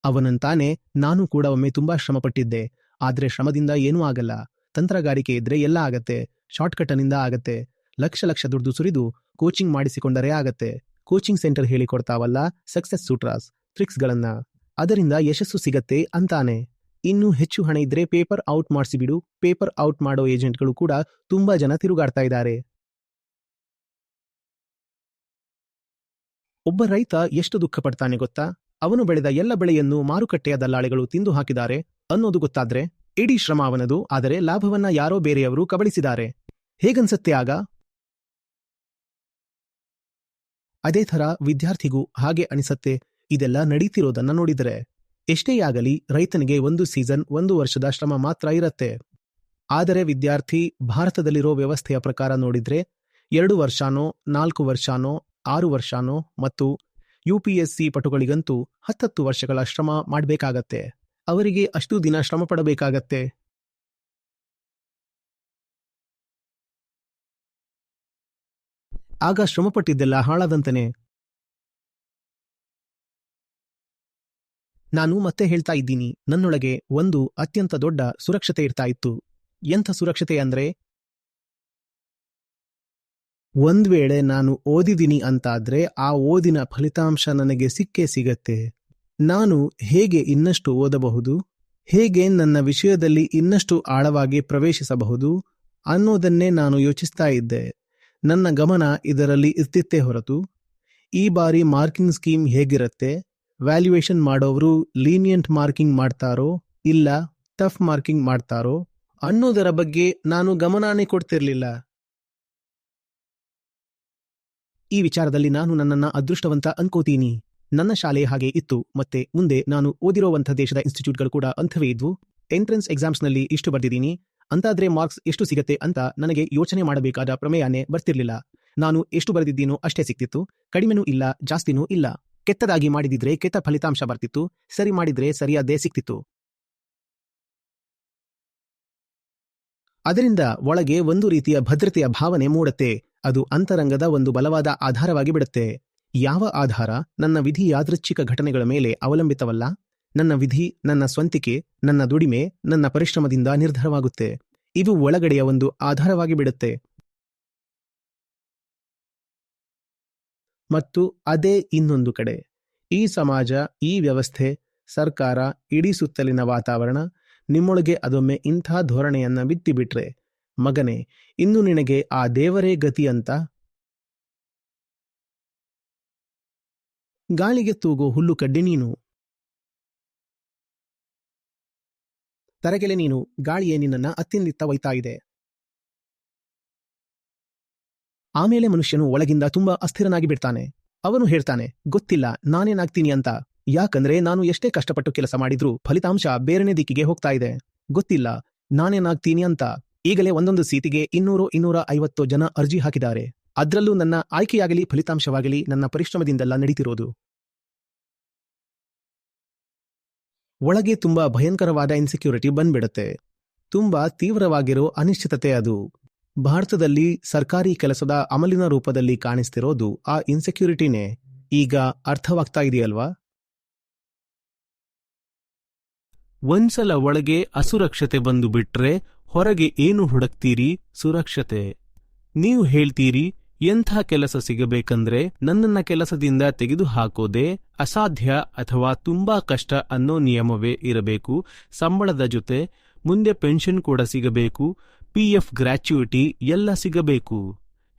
ಅವನಂತಾನೆ, ನಾನು ಕೂಡ ಒಮ್ಮೆ ತುಂಬಾ ಶ್ರಮಪಟ್ಟಿದ್ದೆ, ಆದ್ರೆ ಶ್ರಮದಿಂದ ಏನೂ ಆಗಲ್ಲ. ತಂತ್ರಗಾರಿಕೆ ಇದ್ರೆ ಎಲ್ಲ ಆಗತ್ತೆ, ಶಾರ್ಟ್ಕಟ್ನಿಂದ ಆಗತ್ತೆ. ಲಕ್ಷ ದುಡ್ಡು ಸುರಿದು ಕೋಚಿಂಗ್ ಮಾಡಿಸಿಕೊಂಡರೆ ಆಗತ್ತೆ. ಕೋಚಿಂಗ್ ಸೆಂಟರ್ ಹೇಳಿಕೊಡ್ತಾವಲ್ಲ ಸಕ್ಸಸ್ ಸೂಟ್ರಾಸ್, ಟ್ರಿಕ್ಸ್ಗಳನ್ನ, ಅದರಿಂದ ಯಶಸ್ಸು ಸಿಗತ್ತೆ ಅಂತಾನೆ. ಇನ್ನೂ ಹೆಚ್ಚು ಹಣ ಇದ್ರೆ ಪೇಪರ್ ಔಟ್ ಮಾಡಿಸಿಬಿಡು. ಪೇಪರ್ ಔಟ್ ಮಾಡೋ ಏಜೆಂಟ್ಗಳು ಕೂಡ ತುಂಬಾ ಜನ ತಿರುಗಾಡ್ತಾ ಇದ್ದಾರೆ. ಒಬ್ಬ ರೈತ ಎಷ್ಟು ದುಃಖ ಪಡ್ತಾನೆ ಗೊತ್ತಾ? ಅವನು ಬೆಳೆದ ಎಲ್ಲ ಬೆಳೆಯನ್ನು ಮಾರುಕಟ್ಟೆಯ ದಲ್ಲಾಳಿಗಳು ತಿಂದು ಹಾಕಿದ್ದಾರೆ ಅನ್ನೋದು ಗೊತ್ತಾದ್ರೆ. ಇಡೀ ಶ್ರಮ ಅವನದು, ಆದರೆ ಲಾಭವನ್ನ ಯಾರೋ ಬೇರೆಯವರು ಕಬಳಿಸಿದ್ದಾರೆ. ಹೇಗನ್ಸತ್ತೆ ಆಗ? ಅದೇ ಥರ ವಿದ್ಯಾರ್ಥಿಗೂ ಹಾಗೆ ಅನಿಸತ್ತೆ ಇದೆಲ್ಲ ನಡೀತಿರೋದನ್ನ ನೋಡಿದರೆ. ಎಷ್ಟೇ ಆಗಲಿ ರೈತನಿಗೆ ಒಂದು ಸೀಸನ್, 1 ವರ್ಷದ ಶ್ರಮ ಮಾತ್ರ ಇರತ್ತೆ. ಆದರೆ ವಿದ್ಯಾರ್ಥಿ ಭಾರತದಲ್ಲಿರೋ ವ್ಯವಸ್ಥೆಯ ಪ್ರಕಾರ ನೋಡಿದ್ರೆ 2 ವರ್ಷನೋ 4 ವರ್ಷನೋ 6 ವರ್ಷನೋ ಮತ್ತು UPSC ಪಟುಗಳಿಗಂತೂ 10 ವರ್ಷಗಳ ಶ್ರಮ ಮಾಡಬೇಕಾಗತ್ತೆ. ಅವರಿಗೆ ಅಷ್ಟು ದಿನ ಶ್ರಮ ಪಡಬೇಕಾಗತ್ತೆ. ಆಗ ಶ್ರಮಪಟ್ಟಿದ್ದೆಲ್ಲ ಹಾಳಾದಂತನೆ. ನಾನು ಮತ್ತೆ ಹೇಳ್ತಾ ಇದ್ದೀನಿ, ನನ್ನೊಳಗೆ ಒಂದು ಅತ್ಯಂತ ದೊಡ್ಡ ಸುರಕ್ಷತೆ ಇರ್ತಾ ಇತ್ತು. ಎಂಥ ಸುರಕ್ಷತೆ ಅಂದ್ರೆ, ಒಂದ್ ವೇಳೆ ನಾನು ಓದಿದ್ದೀನಿ ಅಂತಾದ್ರೆ ಆ ಓದಿನ ಫಲಿತಾಂಶ ನನಗೆ ಸಿಕ್ಕೇ ಸಿಗತ್ತೆ. ನಾನು ಹೇಗೆ ಇನ್ನಷ್ಟು ಓದಬಹುದು, ಹೇಗೆ ನನ್ನ ವಿಷಯದಲ್ಲಿ ಇನ್ನಷ್ಟು ಆಳವಾಗಿ ಪ್ರವೇಶಿಸಬಹುದು ಅನ್ನೋದನ್ನೇ ನಾನು ಯೋಚಿಸ್ತಾ ಇದ್ದೆ. ನನ್ನ ಗಮನ ಇದರಲ್ಲಿ ಇರ್ತಿತ್ತೇ ಹೊರತು ಈ ಬಾರಿ ಮಾರ್ಕಿಂಗ್ ಸ್ಕೀಮ್ ಹೇಗಿರುತ್ತೆ, ವ್ಯಾಲ್ಯೂಯೇಷನ್ ಮಾಡೋರು ಲೀನಿಯಂಟ್ ಮಾರ್ಕಿಂಗ್ ಮಾಡ್ತಾರೋ ಇಲ್ಲ ಟಫ್ ಮಾರ್ಕಿಂಗ್ ಮಾಡ್ತಾರೋ ಅನ್ನೋದರ ಬಗ್ಗೆ ನಾನು ಗಮನನೇ ಕೊಡ್ತಿರ್ಲಿಲ್ಲ. ಈ ವಿಚಾರದಲ್ಲಿ ನಾನು ನನ್ನನ್ನ ಅದೃಷ್ಟವಂತ ಅನ್ಕೋತೀನಿ. ನನ್ನ ಶಾಲೆ ಹಾಗೆ ಇತ್ತು, ಮತ್ತೆ ಮುಂದೆ ನಾನು ಓದಿರೋವಂಥ ದೇಶದ ಇನ್ಸ್ಟಿಟ್ಯೂಟ್ಗಳು ಕೂಡ ಅಂಥವೇ ಇದ್ವು. ಎಂಟ್ರೆನ್ಸ್ ಎಕ್ಸಾಮ್ಸ್ನಲ್ಲಿ ಇಷ್ಟು ಬರ್ದಿದ್ದೀನಿ ಅಂತಾದ್ರೆ ಮಾರ್ಕ್ಸ್ ಎಷ್ಟು ಸಿಗತ್ತೆ ಅಂತ ನನಗೆ ಯೋಚನೆ ಮಾಡಬೇಕಾದ ಪ್ರಮೇಯನೇ ಬರ್ತಿರ್ಲಿಲ್ಲ. ನಾನು ಎಷ್ಟು ಬರೆದಿದ್ದೀನೋ ಅಷ್ಟೇ ಸಿಕ್ತಿತ್ತು, ಕಡಿಮೆನೂ ಇಲ್ಲ ಜಾಸ್ತಿನೂ ಇಲ್ಲ. ಕೆಟ್ಟದಾಗಿ ಮಾಡಿದಿದ್ರೆ ಕೆಟ್ಟ ಫಲಿತಾಂಶ ಬರ್ತಿತ್ತು, ಸರಿ ಮಾಡಿದ್ರೆ ಸರಿಯಾದ್ದೇ ಸಿಕ್ತಿತ್ತು. ಅದರಿಂದ ಒಳಗೆ ಒಂದು ರೀತಿಯ ಭದ್ರತೆಯ ಭಾವನೆ ಮೂಡುತ್ತೆ. ಅದು ಅಂತರಂಗದ ಒಂದು ಬಲವಾದ ಆಧಾರವಾಗಿ ಬಿಡುತ್ತೆ. ಯಾವ ಆಧಾರ? ನನ್ನ ವಿಧಿ ಯಾದೃಚ್ಛಿಕ ಘಟನೆಗಳ ಮೇಲೆ ಅವಲಂಬಿತವಲ್ಲ. ನನ್ನ ವಿಧಿ, ನನ್ನ ಸ್ವಂತಿಕೆ, ನನ್ನ ದುಡಿಮೆ, ನನ್ನ ಪರಿಶ್ರಮದಿಂದ ನಿರ್ಧಾರವಾಗುತ್ತೆ. ಇವು ಒಳಗಡೆಯ ಒಂದು ಆಧಾರವಾಗಿ ಬಿಡುತ್ತೆ. ಮತ್ತು ಅದೇ ಇನ್ನೊಂದು ಕಡೆ, ಈ ಸಮಾಜ, ಈ ವ್ಯವಸ್ಥೆ, ಸರ್ಕಾರ, ಇಡೀ ಸುತ್ತಲಿನ ವಾತಾವರಣ ನಿಮ್ಮೊಳಗೆ ಅದೊಮ್ಮೆ ಇಂಥ ಧೋರಣೆಯನ್ನ ಬಿತ್ತಿಬಿಟ್ರೆ, ಮಗನೇ, ಇನ್ನು ನಿನಗೆ ಆ ದೇವರೇ ಗತಿ ಅಂತ. ಗಾಳಿಗೆ ತೂಗೋ ಹುಲ್ಲು ಕಡ್ಡಿ ನೀನು. ತರಗೆಲೆ ನೀನು, ಗಾಳಿಯೇ ನಿನ್ನನ್ನ ಅತ್ತಿಂದಿತ್ತ ಒಯ್ತಾ ಇದೆ. ಆಮೇಲೆ ಮನುಷ್ಯನು ಒಳಗಿಂದ ತುಂಬಾ ಅಸ್ಥಿರನಾಗಿ ಬಿಡ್ತಾನೆ. ಅವನು ಹೇಳ್ತಾನೆ, ಗೊತ್ತಿಲ್ಲ ನಾನೇನಾಗ್ತೀನಿ ಅಂತ. ಯಾಕಂದ್ರೆ ನಾನು ಎಷ್ಟೇ ಕಷ್ಟಪಟ್ಟು ಕೆಲಸ ಮಾಡಿದ್ರೂ ಫಲಿತಾಂಶ ಬೇರೆನೇ ದಿಕ್ಕಿಗೆ ಹೋಗ್ತಾ ಇದೆ. ಗೊತ್ತಿಲ್ಲ ನಾನೇನಾಗ್ತೀನಿ ಅಂತ. ಈಗಲೇ ಒಂದೊಂದು ಸೀಟಿಗೆ 200-250 ಜನ ಅರ್ಜಿ ಹಾಕಿದ್ದಾರೆ. ಅದ್ರಲ್ಲೂ ನನ್ನ ಆಯ್ಕೆಯಾಗಲಿ ಫಲಿತಾಂಶವಾಗಲಿ ನನ್ನ ಪರಿಶ್ರಮದಿಂದೆಲ್ಲ ನಡೀತಿರೋದು. ಒಳಗೆ ತುಂಬಾ ಭಯಂಕರವಾದ ಇನ್ಸೆಕ್ಯೂರಿಟಿ ಬಂದ್ಬಿಡುತ್ತೆ. ತುಂಬಾ ತೀವ್ರವಾಗಿರೋ ಅನಿಶ್ಚಿತತೆ ಅದು. ಭಾರತದಲ್ಲಿ ಸರ್ಕಾರಿ ಕೆಲಸದ ಅಮಲಿನ ರೂಪದಲ್ಲಿ ಕಾಣಿಸ್ತಿರೋದು ಆ ಇನ್ಸೆಕ್ಯೂರಿಟಿನೇ. ಈಗ ಅರ್ಥವಾಗ್ತಾ ಇದೆಯಲ್ವಾ? ಒಂದ್ಸಲ ಒಳಗೆ ಅಸುರಕ್ಷತೆ ಬಂದು ಬಿಟ್ರೆ ಹೊರಗೆ ಏನು ಹುಡುಕ್ತೀರಿ? ಸುರಕ್ಷತೆ. ನೀವು ಹೇಳ್ತೀರಿ ಎಂಥ ಕೆಲಸ ಸಿಗಬೇಕಂದ್ರೆ ನನ್ನನ್ನ ಕೆಲಸದಿಂದ ತೆಗೆದುಹಾಕೋದೇ ಅಸಾಧ್ಯ ಅಥವಾ ತುಂಬಾ ಕಷ್ಟ ಅನ್ನೋ ನಿಯಮವೇ ಇರಬೇಕು. ಸಂಬಳದ ಜೊತೆ ಮುಂದೆ ಪೆನ್ಷನ್ ಕೂಡ ಸಿಗಬೇಕು, PF ಗ್ರ್ಯಾಚ್ಯುಯಿಟಿ ಎಲ್ಲ ಸಿಗಬೇಕು.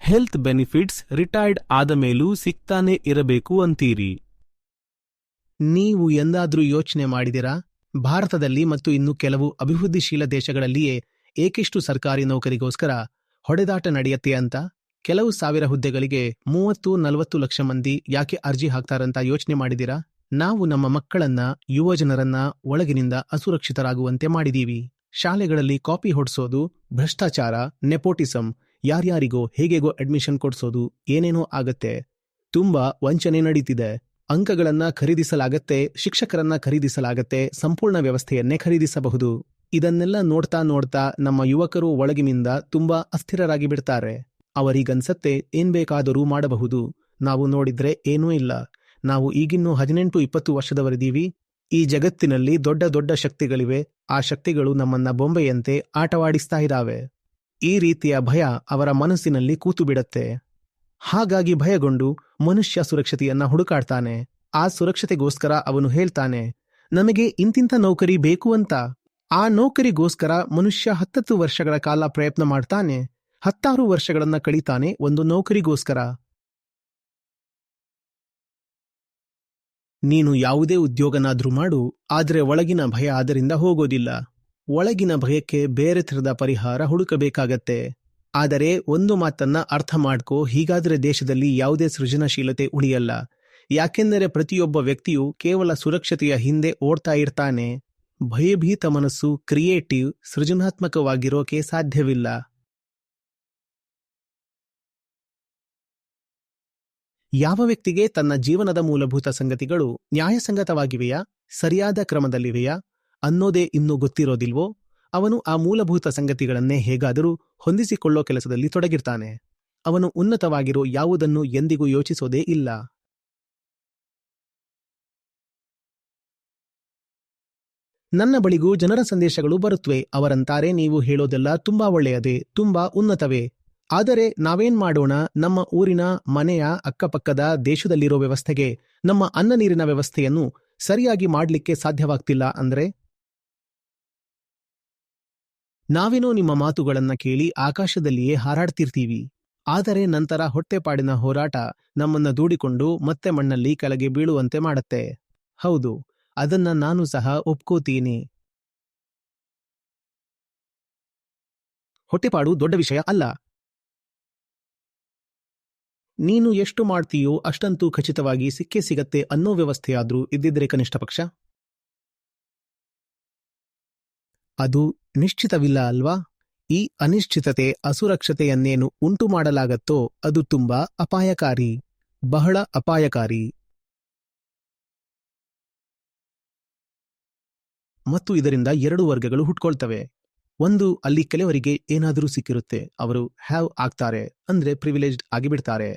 ಹೆಲ್ತ್ ಬೆನಿಫಿಟ್ಸ್ ರಿಟೈರ್ಡ್ ಆದ ಮೇಲೂ ಸಿಗ್ತಾನೆ ಇರಬೇಕು ಅಂತೀರಿ. ನೀವು ಎಂದಾದ್ರೂ ಯೋಚನೆ ಮಾಡಿದಿರಾ, ಭಾರತದಲ್ಲಿ ಮತ್ತು ಇನ್ನು ಕೆಲವು ಅಭಿವೃದ್ಧಿಶೀಲ ದೇಶಗಳಲ್ಲಿಯೇ ಏಕೆಷ್ಟು ಸರ್ಕಾರಿ ನೌಕರಿಗೋಸ್ಕರ ಹೊಡೆದಾಟ ನಡೆಯುತ್ತೆ ಅಂತ? ಕೆಲವು ಸಾವಿರ ಹುದ್ದೆಗಳಿಗೆ 30-40 ಲಕ್ಷ ಮಂದಿ ಯಾಕೆ ಅರ್ಜಿ ಹಾಕ್ತಾರಂತ ಯೋಚನೆ ಮಾಡಿದಿರಾ? ನಾವು ನಮ್ಮ ಮಕ್ಕಳನ್ನ, ಯುವಜನರನ್ನ ಒಳಗಿನಿಂದ ಅಸುರಕ್ಷಿತರಾಗುವಂತೆ ಮಾಡಿದೀವಿ. ಶಾಲೆಗಳಲ್ಲಿ ಕಾಪಿ ಹೊಡ್ಸೋದು, ಭ್ರಷ್ಟಾಚಾರ, ನೆಪೋಟಿಸಂ, ಯಾರ್ಯಾರಿಗೋ ಹೇಗೆಗೋ ಅಡ್ಮಿಷನ್ ಕೊಡ್ಸೋದು, ಏನೇನೋ ಆಗತ್ತೆ. ತುಂಬಾ ವಂಚನೆ ನಡೀತಿದೆ. ಅಂಕಗಳನ್ನ ಖರೀದಿಸಲಾಗತ್ತೆ, ಶಿಕ್ಷಕರನ್ನ ಖರೀದಿಸಲಾಗತ್ತೆ, ಸಂಪೂರ್ಣ ವ್ಯವಸ್ಥೆಯನ್ನೇ ಖರೀದಿಸಬಹುದು. ಇದನ್ನೆಲ್ಲ ನೋಡ್ತಾ ನೋಡ್ತಾ ನಮ್ಮ ಯುವಕರು ಒಳಗಿನಿಂದ ತುಂಬಾ ಅಸ್ಥಿರರಾಗಿ ಬಿಡ್ತಾರೆ. ಅವರಿಗನ್ಸತ್ತೆ ಏನ್ ಬೇಕಾದರೂ ಮಾಡಬಹುದು. ನಾವು ನೋಡಿದ್ರೆ ಏನೂ ಇಲ್ಲ. ನಾವು ಈಗಿನ್ನೂ 18-20 ವರ್ಷದವರಿದ್ದೀವಿ. ಈ ಜಗತ್ತಿನಲ್ಲಿ ದೊಡ್ಡ ದೊಡ್ಡ ಶಕ್ತಿಗಳಿವೆ. ಆ ಶಕ್ತಿಗಳು ನಮ್ಮನ್ನ ಬೊಂಬೆಯಂತೆ ಆಟವಾಡಿಸ್ತಾ ಇದ್ದಾವೆ. ಈ ರೀತಿಯ ಭಯ ಅವರ ಮನಸ್ಸಿನಲ್ಲಿ ಕೂತು ಬಿಡತ್ತೆ. ಹಾಗಾಗಿ ಭಯಗೊಂಡು ಮನುಷ್ಯ ಸುರಕ್ಷತೆಯನ್ನ ಹುಡುಕಾಡ್ತಾನೆ. ಆ ಸುರಕ್ಷತೆಗೋಸ್ಕರ ಅವನು ಹೇಳ್ತಾನೆ, ನಮಗೆ ಇಂತಿಂಥ ನೌಕರಿ ಬೇಕು ಅಂತ. ಆ ನೌಕರಿಗೋಸ್ಕರ ಮನುಷ್ಯ 10 ವರ್ಷಗಳ ಕಾಲ ಪ್ರಯತ್ನ ಮಾಡ್ತಾನೆ. 16 ವರ್ಷಗಳನ್ನ ಕಳೀತಾನೆ ಒಂದು ನೌಕರಿಗೋಸ್ಕರ. ನೀನು ಯಾವುದೇ ಉದ್ಯೋಗನಾದ್ರೂ ಮಾಡು, ಆದ್ರೆ ಒಳಗಿನ ಭಯ ಅದರಿಂದ ಹೋಗೋದಿಲ್ಲ. ಒಳಗಿನ ಭಯಕ್ಕೆ ಬೇರೆ ಥರದ ಪರಿಹಾರ ಹುಡುಕಬೇಕಾಗತ್ತೆ. ಆದರೆ ಒಂದು ಮಾತನ್ನ ಅರ್ಥ ಮಾಡ್ಕೋ, ಹೀಗಾದ್ರೆ ದೇಶದಲ್ಲಿ ಯಾವುದೇ ಸೃಜನಶೀಲತೆ ಉಳಿಯಲ್ಲ. ಯಾಕೆಂದರೆ ಪ್ರತಿಯೊಬ್ಬ ವ್ಯಕ್ತಿಯು ಕೇವಲ ಸುರಕ್ಷತೆಯ ಹಿಂದೆ ಓಡ್ತಾ ಇರ್ತಾನೆ. ಭಯಭೀತ ಮನಸ್ಸು ಕ್ರಿಯೇಟಿವ್, ಸೃಜನಾತ್ಮಕವಾಗಿರೋಕೆ ಸಾಧ್ಯವಿಲ್ಲ. ಯಾವ ವ್ಯಕ್ತಿಗೆ ತನ್ನ ಜೀವನದ ಮೂಲಭೂತ ಸಂಗತಿಗಳು ನ್ಯಾಯಸಂಗತವಾಗಿವೆಯಾ, ಸರಿಯಾದ ಕ್ರಮದಲ್ಲಿವೆಯಾ ಅನ್ನೋದೇ ಇನ್ನೂ ಗೊತ್ತಿರೋದಿಲ್ವೋ, ಅವನು ಆ ಮೂಲಭೂತ ಸಂಗತಿಗಳನ್ನೇ ಹೇಗಾದರೂ ಹೊಂದಿಸಿಕೊಳ್ಳೋ ಕೆಲಸದಲ್ಲಿ ತೊಡಗಿರ್ತಾನೆ. ಅವನು ಉನ್ನತವಾಗಿರೋ ಯಾವುದನ್ನು ಎಂದಿಗೂ ಯೋಚಿಸೋದೇ ಇಲ್ಲ. ನನ್ನ ಬಳಿಗೂ ಜನರ ಸಂದೇಶಗಳು ಬರುತ್ತವೆ. ಅವರಂತಾರೆ, ನೀವು ಹೇಳೋದೆಲ್ಲ ತುಂಬಾ ಒಳ್ಳೆಯದೇ, ತುಂಬಾ ಉನ್ನತವೇ. ಆದರೆ ನಾವೇನ್ ಮಾಡೋಣ? ನಮ್ಮ ಊರಿನ, ಮನೆಯ, ಅಕ್ಕಪಕ್ಕದ ದೇಶದಲ್ಲಿರೋ ವ್ಯವಸ್ಥೆಗೆ ನಮ್ಮ ಅನ್ನ ನೀರಿನ ವ್ಯವಸ್ಥೆಯನ್ನು ಸರಿಯಾಗಿ ಮಾಡ್ಲಿಕ್ಕೆ ಸಾಧ್ಯವಾಗ್ತಿಲ್ಲ ಅಂದ್ರೆ? ನಾವೇನೋ ನಿಮ್ಮ ಮಾತುಗಳನ್ನ ಕೇಳಿ ಆಕಾಶದಲ್ಲಿಯೇ ಹಾರಾಡ್ತಿರ್ತೀವಿ. ಆದರೆ ನಂತರ ಹೊಟ್ಟೆಪಾಡಿನ ಹೋರಾಟ ನಮ್ಮನ್ನ ದೂಡಿಕೊಂಡು ಮತ್ತೆ ಮಣ್ಣಲ್ಲಿ ಕೆಳಗೆ ಬೀಳುವಂತೆ ಮಾಡತ್ತೆ. ಹೌದು, ಅದನ್ನ ನಾನು ಸಹ ಒಪ್ಕೋತೀನಿ. ಹೊಟ್ಟೆಪಾಡು ದೊಡ್ಡ ವಿಷಯ ಅಲ್ಲ. ನೀನು ಎಷ್ಟು ಮಾಡ್ತೀಯೋ ಅಷ್ಟಂತೂ ಖಚಿತವಾಗಿ ಸಿಕ್ಕೇ ಸಿಗತ್ತೆ ಅನ್ನೋ ವ್ಯವಸ್ಥೆಯಾದ್ರೂ ಇದ್ದಿದ್ರೆ ಕನಿಷ್ಠ ಪಕ್ಷ. ಅದು ನಿಶ್ಚಿತವಿಲ್ಲ ಅಲ್ವಾ? ಈ ಅನಿಶ್ಚಿತತೆ, ಅಸುರಕ್ಷತೆಯನ್ನೇನು ಉಂಟು ಮಾಡಲಾಗತ್ತೋ ಅದು ತುಂಬಾ ಅಪಾಯಕಾರಿ, ಬಹಳ ಅಪಾಯಕಾರಿ. ಮತ್ತು ಇದರಿಂದ 2 ವರ್ಗಗಳು ಹುಟ್ಕೊಳ್ತವೆ. ಒಂದು, ಅಲ್ಲಿ ಕೆಲವರಿಗೆ ಏನಾದರೂ ಸಿಕ್ಕಿರುತ್ತೆ, ಅವರು ಹ್ಯಾವ್ ಆಗ್ತಾರೆ, ಅಂದ್ರೆ ಪ್ರಿವಿಲೇಜ್ಡ್ ಆಗಿಬಿಡ್ತಾರೆ.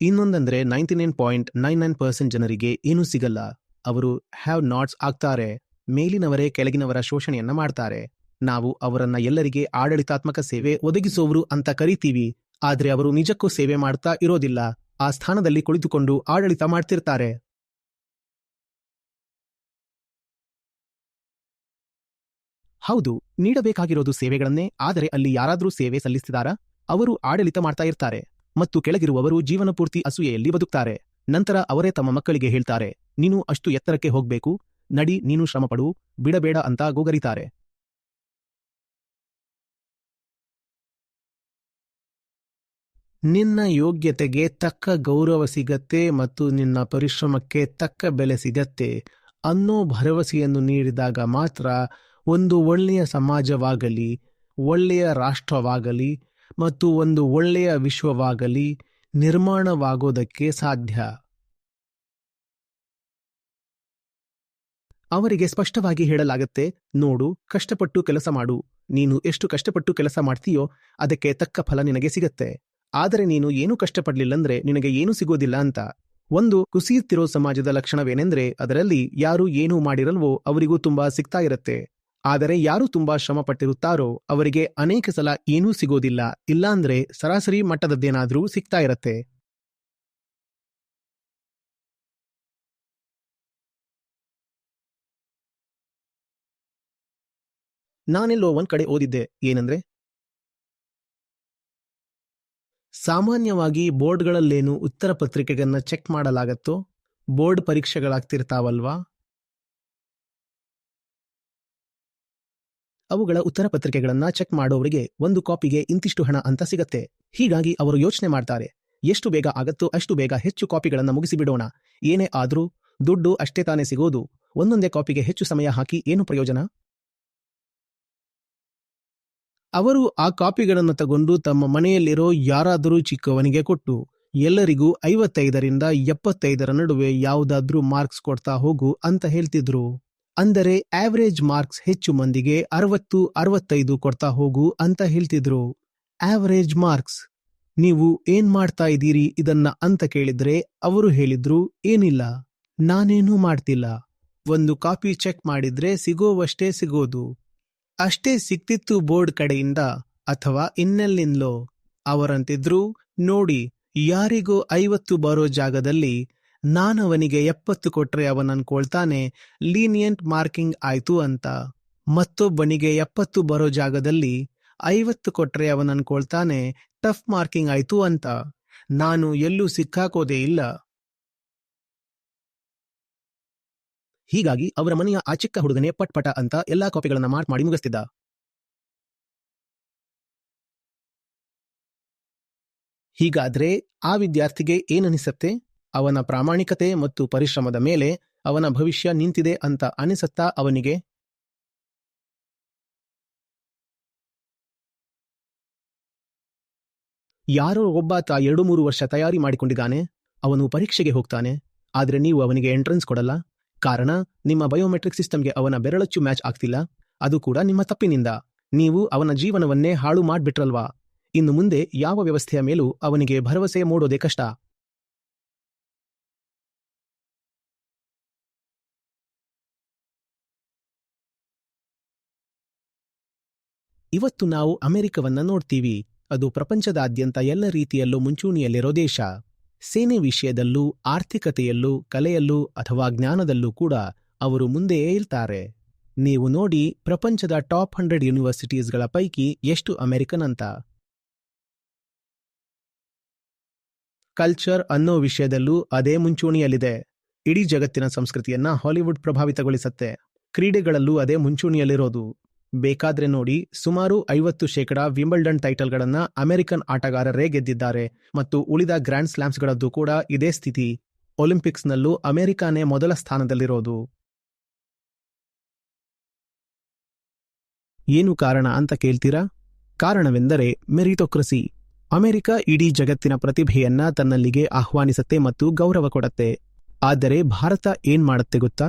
ಇನ್ನೊಂದಂದ್ರೆ 99.99% ಜನರಿಗೆ ಏನೂ ಸಿಗಲ್ಲ, ಅವರು ಹ್ಯಾವ್ ನಾಟ್ಸ್ ಆಗ್ತಾರೆ. ಮೇಲಿನವರೇ ಕೆಳಗಿನವರ ಶೋಷಣೆಯನ್ನ ಮಾಡ್ತಾರೆ. ನಾವು ಅವರನ್ನ ಎಲ್ಲರಿಗೆ ಆಡಳಿತಾತ್ಮಕ ಸೇವೆ ಒದಗಿಸೋರು ಅಂತ ಕರಿತೀವಿ, ಆದ್ರೆ ಅವರು ನಿಜಕ್ಕೂ ಸೇವೆ ಮಾಡ್ತಾ ಇರೋದಿಲ್ಲ. ಆ ಸ್ಥಾನದಲ್ಲಿ ಕುಳಿತುಕೊಂಡು ಆಡಳಿತ ಮಾಡ್ತಿರ್ತಾರೆ. ಹೌದು, ನೀಡಬೇಕಾಗಿರೋದು ಸೇವೆಗಳನ್ನೇ. ಆದರೆ ಅಲ್ಲಿ ಯಾರಾದ್ರೂ ಸೇವೆ ಸಲ್ಲಿಸ್ತಿದಾರಾ? ಅವರು ಆಡಳಿತ ಮಾಡ್ತಾ ಇರ್ತಾರೆ ಮತ್ತು ಕೆಳಗಿರುವವರು ಜೀವನಪೂರ್ತಿ ಅಸೂಯೆಯಲ್ಲಿ ಬದುಕ್ತಾರೆ. ನಂತರ ಅವರೇ ತಮ್ಮ ಮಕ್ಕಳಿಗೆ ಹೇಳ್ತಾರೆ, ನೀನು ಅಷ್ಟು ಎತ್ತರಕ್ಕೆ ಹೋಗ್ಬೇಕು, ನಡಿ, ನೀನು ಶ್ರಮಪಡು, ಬಿಡಬೇಡ ಅಂತ ಗೋಗರಿತಾರೆ. ನಿನ್ನ ಯೋಗ್ಯತೆಗೆ ತಕ್ಕ ಗೌರವ ಸಿಗತ್ತೆ ಮತ್ತು ನಿನ್ನ ಪರಿಶ್ರಮಕ್ಕೆ ತಕ್ಕ ಬೆಲೆ ಸಿಗತ್ತೆ ಅನ್ನೋ ಭರವಸೆಯನ್ನು ನೀಡಿದಾಗ ಮಾತ್ರ ಒಂದು ಒಳ್ಳೆಯ ಸಮಾಜವಾಗಲಿ, ಒಳ್ಳೆಯ ರಾಷ್ಟ್ರವಾಗಲಿ ಮತ್ತು ಒಂದು ಒಳ್ಳೆಯ ವಿಶ್ವವಾಗಲಿ ನಿರ್ಮಾಣವಾಗೋದಕ್ಕೆ ಸಾಧ್ಯ. ಅವರಿಗೆ ಸ್ಪಷ್ಟವಾಗಿ ಹೇಳಲಾಗತ್ತೆ, ನೋಡು, ಕಷ್ಟಪಟ್ಟು ಕೆಲಸ ಮಾಡು. ನೀನು ಎಷ್ಟು ಕಷ್ಟಪಟ್ಟು ಕೆಲಸ ಮಾಡ್ತೀಯೋ ಅದಕ್ಕೆ ತಕ್ಕ ಫಲ ನಿನಗೆ ಸಿಗತ್ತೆ. ಆದರೆ ನೀನು ಏನೂ ಕಷ್ಟಪಡ್ಲಿಲ್ಲಂದ್ರೆ ನಿನಗೆ ಏನೂ ಸಿಗೋದಿಲ್ಲ ಅಂತ. ಒಂದು ಕುಸಿಯುತ್ತಿರೋ ಸಮಾಜದ ಲಕ್ಷಣವೇನೆಂದ್ರೆ ಅದರಲ್ಲಿ ಯಾರು ಏನೂ ಮಾಡಿರಲ್ವೋ ಅವರಿಗೂ ತುಂಬಾ ಸಿಗ್ತಾ ಇರತ್ತೆ. ಆದರೆ ಯಾರು ತುಂಬಾ ಶ್ರಮ ಪಟ್ಟಿರುತ್ತಾರೋ ಅವರಿಗೆ ಅನೇಕ ಸಲ ಏನೂ ಸಿಗೋದಿಲ್ಲ, ಇಲ್ಲಾಂದ್ರೆ ಸರಾಸರಿ ಮಟ್ಟದದ್ದೇನಾದ್ರೂ ಸಿಗ್ತಾ ಇರತ್ತೆ. ನಾನೆಲ್ಲೋ ಒಂದ್ ಕಡೆ ಓದಿದ್ದೆ, ಏನಂದ್ರೆ ಸಾಮಾನ್ಯವಾಗಿ ಬೋರ್ಡ್ಗಳಲ್ಲೇನು ಉತ್ತರ ಪತ್ರಿಕೆಗಳನ್ನ ಚೆಕ್ ಮಾಡಲಾಗತ್ತೋ, ಬೋರ್ಡ್ ಪರೀಕ್ಷೆಗಳಾಗ್ತಿರ್ತಾವಲ್ವಾ, ಅವುಗಳ ಉತ್ತರ ಪತ್ರಿಕೆಗಳನ್ನ ಚೆಕ್ ಮಾಡೋರಿಗೆ ಒಂದು ಕಾಪಿಗೆ ಇಂತಿಷ್ಟು ಹಣ ಅಂತ ಸಿಗತ್ತೆ. ಹೀಗಾಗಿ ಅವರು ಯೋಚನೆ ಮಾಡ್ತಾರೆ, ಎಷ್ಟು ಬೇಗ ಆಗತ್ತೋ ಅಷ್ಟು ಬೇಗ ಹೆಚ್ಚು ಕಾಪಿಗಳನ್ನ ಮುಗಿಸಿಬಿಡೋಣ, ಏನೇ ಆದ್ರೂ ದುಡ್ಡು ಅಷ್ಟೇ ತಾನೇ ಸಿಗೋದು, ಒಂದೊಂದೇ ಕಾಪಿಗೆ ಹೆಚ್ಚು ಸಮಯ ಹಾಕಿ ಏನು ಪ್ರಯೋಜನ. ಅವರು ಆ ಕಾಪಿಗಳನ್ನು ತಗೊಂಡು ತಮ್ಮ ಮನೆಯಲ್ಲಿರೋ ಯಾರಾದರೂ ಚಿಕ್ಕವನಿಗೆ ಕೊಟ್ಟು, ಎಲ್ಲರಿಗೂ 55ರಿಂದ 75ರ ನಡುವೆ ಯಾವುದಾದ್ರೂ ಮಾರ್ಕ್ಸ್ ಕೊಡ್ತಾ ಹೋಗು ಅಂತ ಹೇಳ್ತಿದ್ರು. ಅಂದರೆ ಆವರೇಜ್ ಮಾರ್ಕ್ಸ್ ಹೆಚ್ಚು ಮಂದಿಗೆ 60-65 ಕೊಡ್ತಾ ಹೋಗು ಅಂತ ಹೇಳ್ತಿದ್ರು. ಆವರೇಜ್ ಮಾರ್ಕ್ಸ್, ನೀವು ಏನ್ ಮಾಡ್ತಾ ಇದ್ದೀರಿ ಇದನ್ನ ಅಂತ ಕೇಳಿದ್ರೆ ಅವರು ಹೇಳಿದ್ರು, ಏನಿಲ್ಲ, ನಾನೇನೂ ಮಾಡ್ತಿಲ್ಲ, ಒಂದು ಕಾಪಿ ಚೆಕ್ ಮಾಡಿದ್ರೆ ಸಿಗೋವಷ್ಟೇ ಸಿಗೋದು, ಅಷ್ಟೇ ಸಿಕ್ತಿತ್ತು ಬೋರ್ಡ್ ಕಡೆಯಿಂದ ಅಥವಾ ಇನ್ನೆಲ್ಲಿಂದಲೋ. ಅವರಂತಿದ್ರು, ನೋಡಿ, ಯಾರಿಗೋ 50 ಬರೋ ಜಾಗದಲ್ಲಿ ನಾನವನಿಗೆ 70 ಕೊಟ್ರೆ ಅವನ್ ಅನ್ಕೊಳ್ತಾನೆ ಲೀನಿಯಂಟ್ ಮಾರ್ಕಿಂಗ್ ಆಯ್ತು ಅಂತ, ಮತ್ತೊಬ್ಬನಿಗೆ 70 ಬರೋ ಜಾಗದಲ್ಲಿ 50 ಕೊಟ್ರೆ ಅವನ್ ಅನ್ಕೊಳ್ತಾನೆ ಟಫ್ ಮಾರ್ಕಿಂಗ್ ಆಯ್ತು ಅಂತ. ನಾನು ಎಲ್ಲೂ ಸಿಕ್ಕಾಕೋದೇ ಇಲ್ಲ. ಹೀಗಾಗಿ ಅವರ ಮನೆಯ ಆ ಚಿಕ್ಕ ಹುಡುಗನೇ ಪಟ್ಪಟ ಅಂತ ಎಲ್ಲಾ ಕಾಪಿಗಳನ್ನ ಮಾಡಿ ಮುಗಿಸ್ತಿದ್ದ. ಹೀಗಾದ್ರೆ ಆ ವಿದ್ಯಾರ್ಥಿಗೆ ಏನನಿಸತ್ತೆ? ಅವನ ಪ್ರಾಮಾಣಿಕತೆ ಮತ್ತು ಪರಿಶ್ರಮದ ಮೇಲೆ ಅವನ ಭವಿಷ್ಯ ನಿಂತಿದೆ ಅಂತ ಅನಿಸತ್ತಾ ಅವನಿಗೆ? ಯಾರೋ ಒಬ್ಬಾತ 2-3 ವರ್ಷ ತಯಾರಿ ಮಾಡಿಕೊಂಡಿದ್ದಾನೆ, ಅವನು ಪರೀಕ್ಷೆಗೆ ಹೋಗ್ತಾನೆ, ಆದ್ರೆ ನೀವು ಅವನಿಗೆ ಎಂಟ್ರೆನ್ಸ್ ಕೊಡಲ್ಲ. ಕಾರಣ, ನಿಮ್ಮ ಬಯೋಮೆಟ್ರಿಕ್ ಸಿಸ್ಟಮ್ಗೆ ಅವನ ಬೆರಳಚ್ಚು ಮ್ಯಾಚ್ ಆಗ್ತಿಲ್ಲ. ಅದು ಕೂಡ ನಿಮ್ಮ ತಪ್ಪಿನಿಂದ. ನೀವು ಅವನ ಜೀವನವನ್ನೇ ಹಾಳು ಮಾಡ್ಬಿಟ್ರಲ್ವಾ. ಇನ್ನು ಮುಂದೆ ಯಾವ ವ್ಯವಸ್ಥೆಯ ಮೇಲೂ ಅವನಿಗೆ ಭರವಸೆ ಮೂಡೋದೇ ಕಷ್ಟ. ಇವತ್ತು ನಾವು ಅಮೆರಿಕವನ್ನ ನೋಡ್ತೀವಿ. ಅದು ಪ್ರಪಂಚದಾದ್ಯಂತ ಎಲ್ಲ ರೀತಿಯಲ್ಲೂ ಮುಂಚೂಣಿಯಲ್ಲಿರೋ ದೇಶ. ಸೇನೆ ವಿಷಯದಲ್ಲೂ, ಆರ್ಥಿಕತೆಯಲ್ಲೂ, ಕಲೆಯಲ್ಲೂ ಅಥವಾ ಜ್ಞಾನದಲ್ಲೂ ಕೂಡ ಅವರು ಮುಂದೆಯೇ ಇರ್ತಾರೆ. ನೀವು ನೋಡಿ, ಪ್ರಪಂಚದ ಟಾಪ್ 100 ಯೂನಿವರ್ಸಿಟೀಸ್ಗಳ ಪೈಕಿ ಎಷ್ಟು ಅಮೆರಿಕನ್ ಅಂತ. ಕಲ್ಚರ್ ಅನ್ನೋ ವಿಷಯದಲ್ಲೂ ಅದೇ ಮುಂಚೂಣಿಯಲ್ಲಿದೆ. ಇಡೀ ಜಗತ್ತಿನ ಸಂಸ್ಕೃತಿಯನ್ನ ಹಾಲಿವುಡ್ ಪ್ರಭಾವಿತಗೊಳಿಸತ್ತೆ. ಕ್ರೀಡೆಗಳಲ್ಲೂ ಅದೇ ಮುಂಚೂಣಿಯಲ್ಲಿರೋದು. ಬೇಕಾದ್ರೆ ನೋಡಿ, ಸುಮಾರು 50% ವಿಂಬಲ್ಡನ್ ಟೈಟಲ್ಗಳನ್ನ ಅಮೆರಿಕನ್ ಆಟಗಾರರೇ ಗೆದ್ದಿದ್ದಾರೆ ಮತ್ತು ಉಳಿದ ಗ್ರ್ಯಾಂಡ್ ಸ್ಲಾಮ್ಸ್ಗಳದ್ದು ಕೂಡ ಇದೇ ಸ್ಥಿತಿ. ಒಲಿಂಪಿಕ್ಸ್ನಲ್ಲೂ ಅಮೆರಿಕಾನೇ ಮೊದಲ ಸ್ಥಾನದಲ್ಲಿರೋದು. ಏನು ಕಾರಣ ಅಂತ ಕೇಳ್ತೀರಾ? ಕಾರಣವೆಂದರೆ ಮೆರಿಟೋಕ್ರಸಿ. ಅಮೆರಿಕ ಇಡೀ ಜಗತ್ತಿನ ಪ್ರತಿಭೆಯನ್ನ ತನ್ನಲ್ಲಿಗೆ ಆಹ್ವಾನಿಸತ್ತೆ ಮತ್ತು ಗೌರವ ಕೊಡತ್ತೆ. ಆದರೆ ಭಾರತ ಏನ್ ಮಾಡತ್ತೆ ಗೊತ್ತಾ?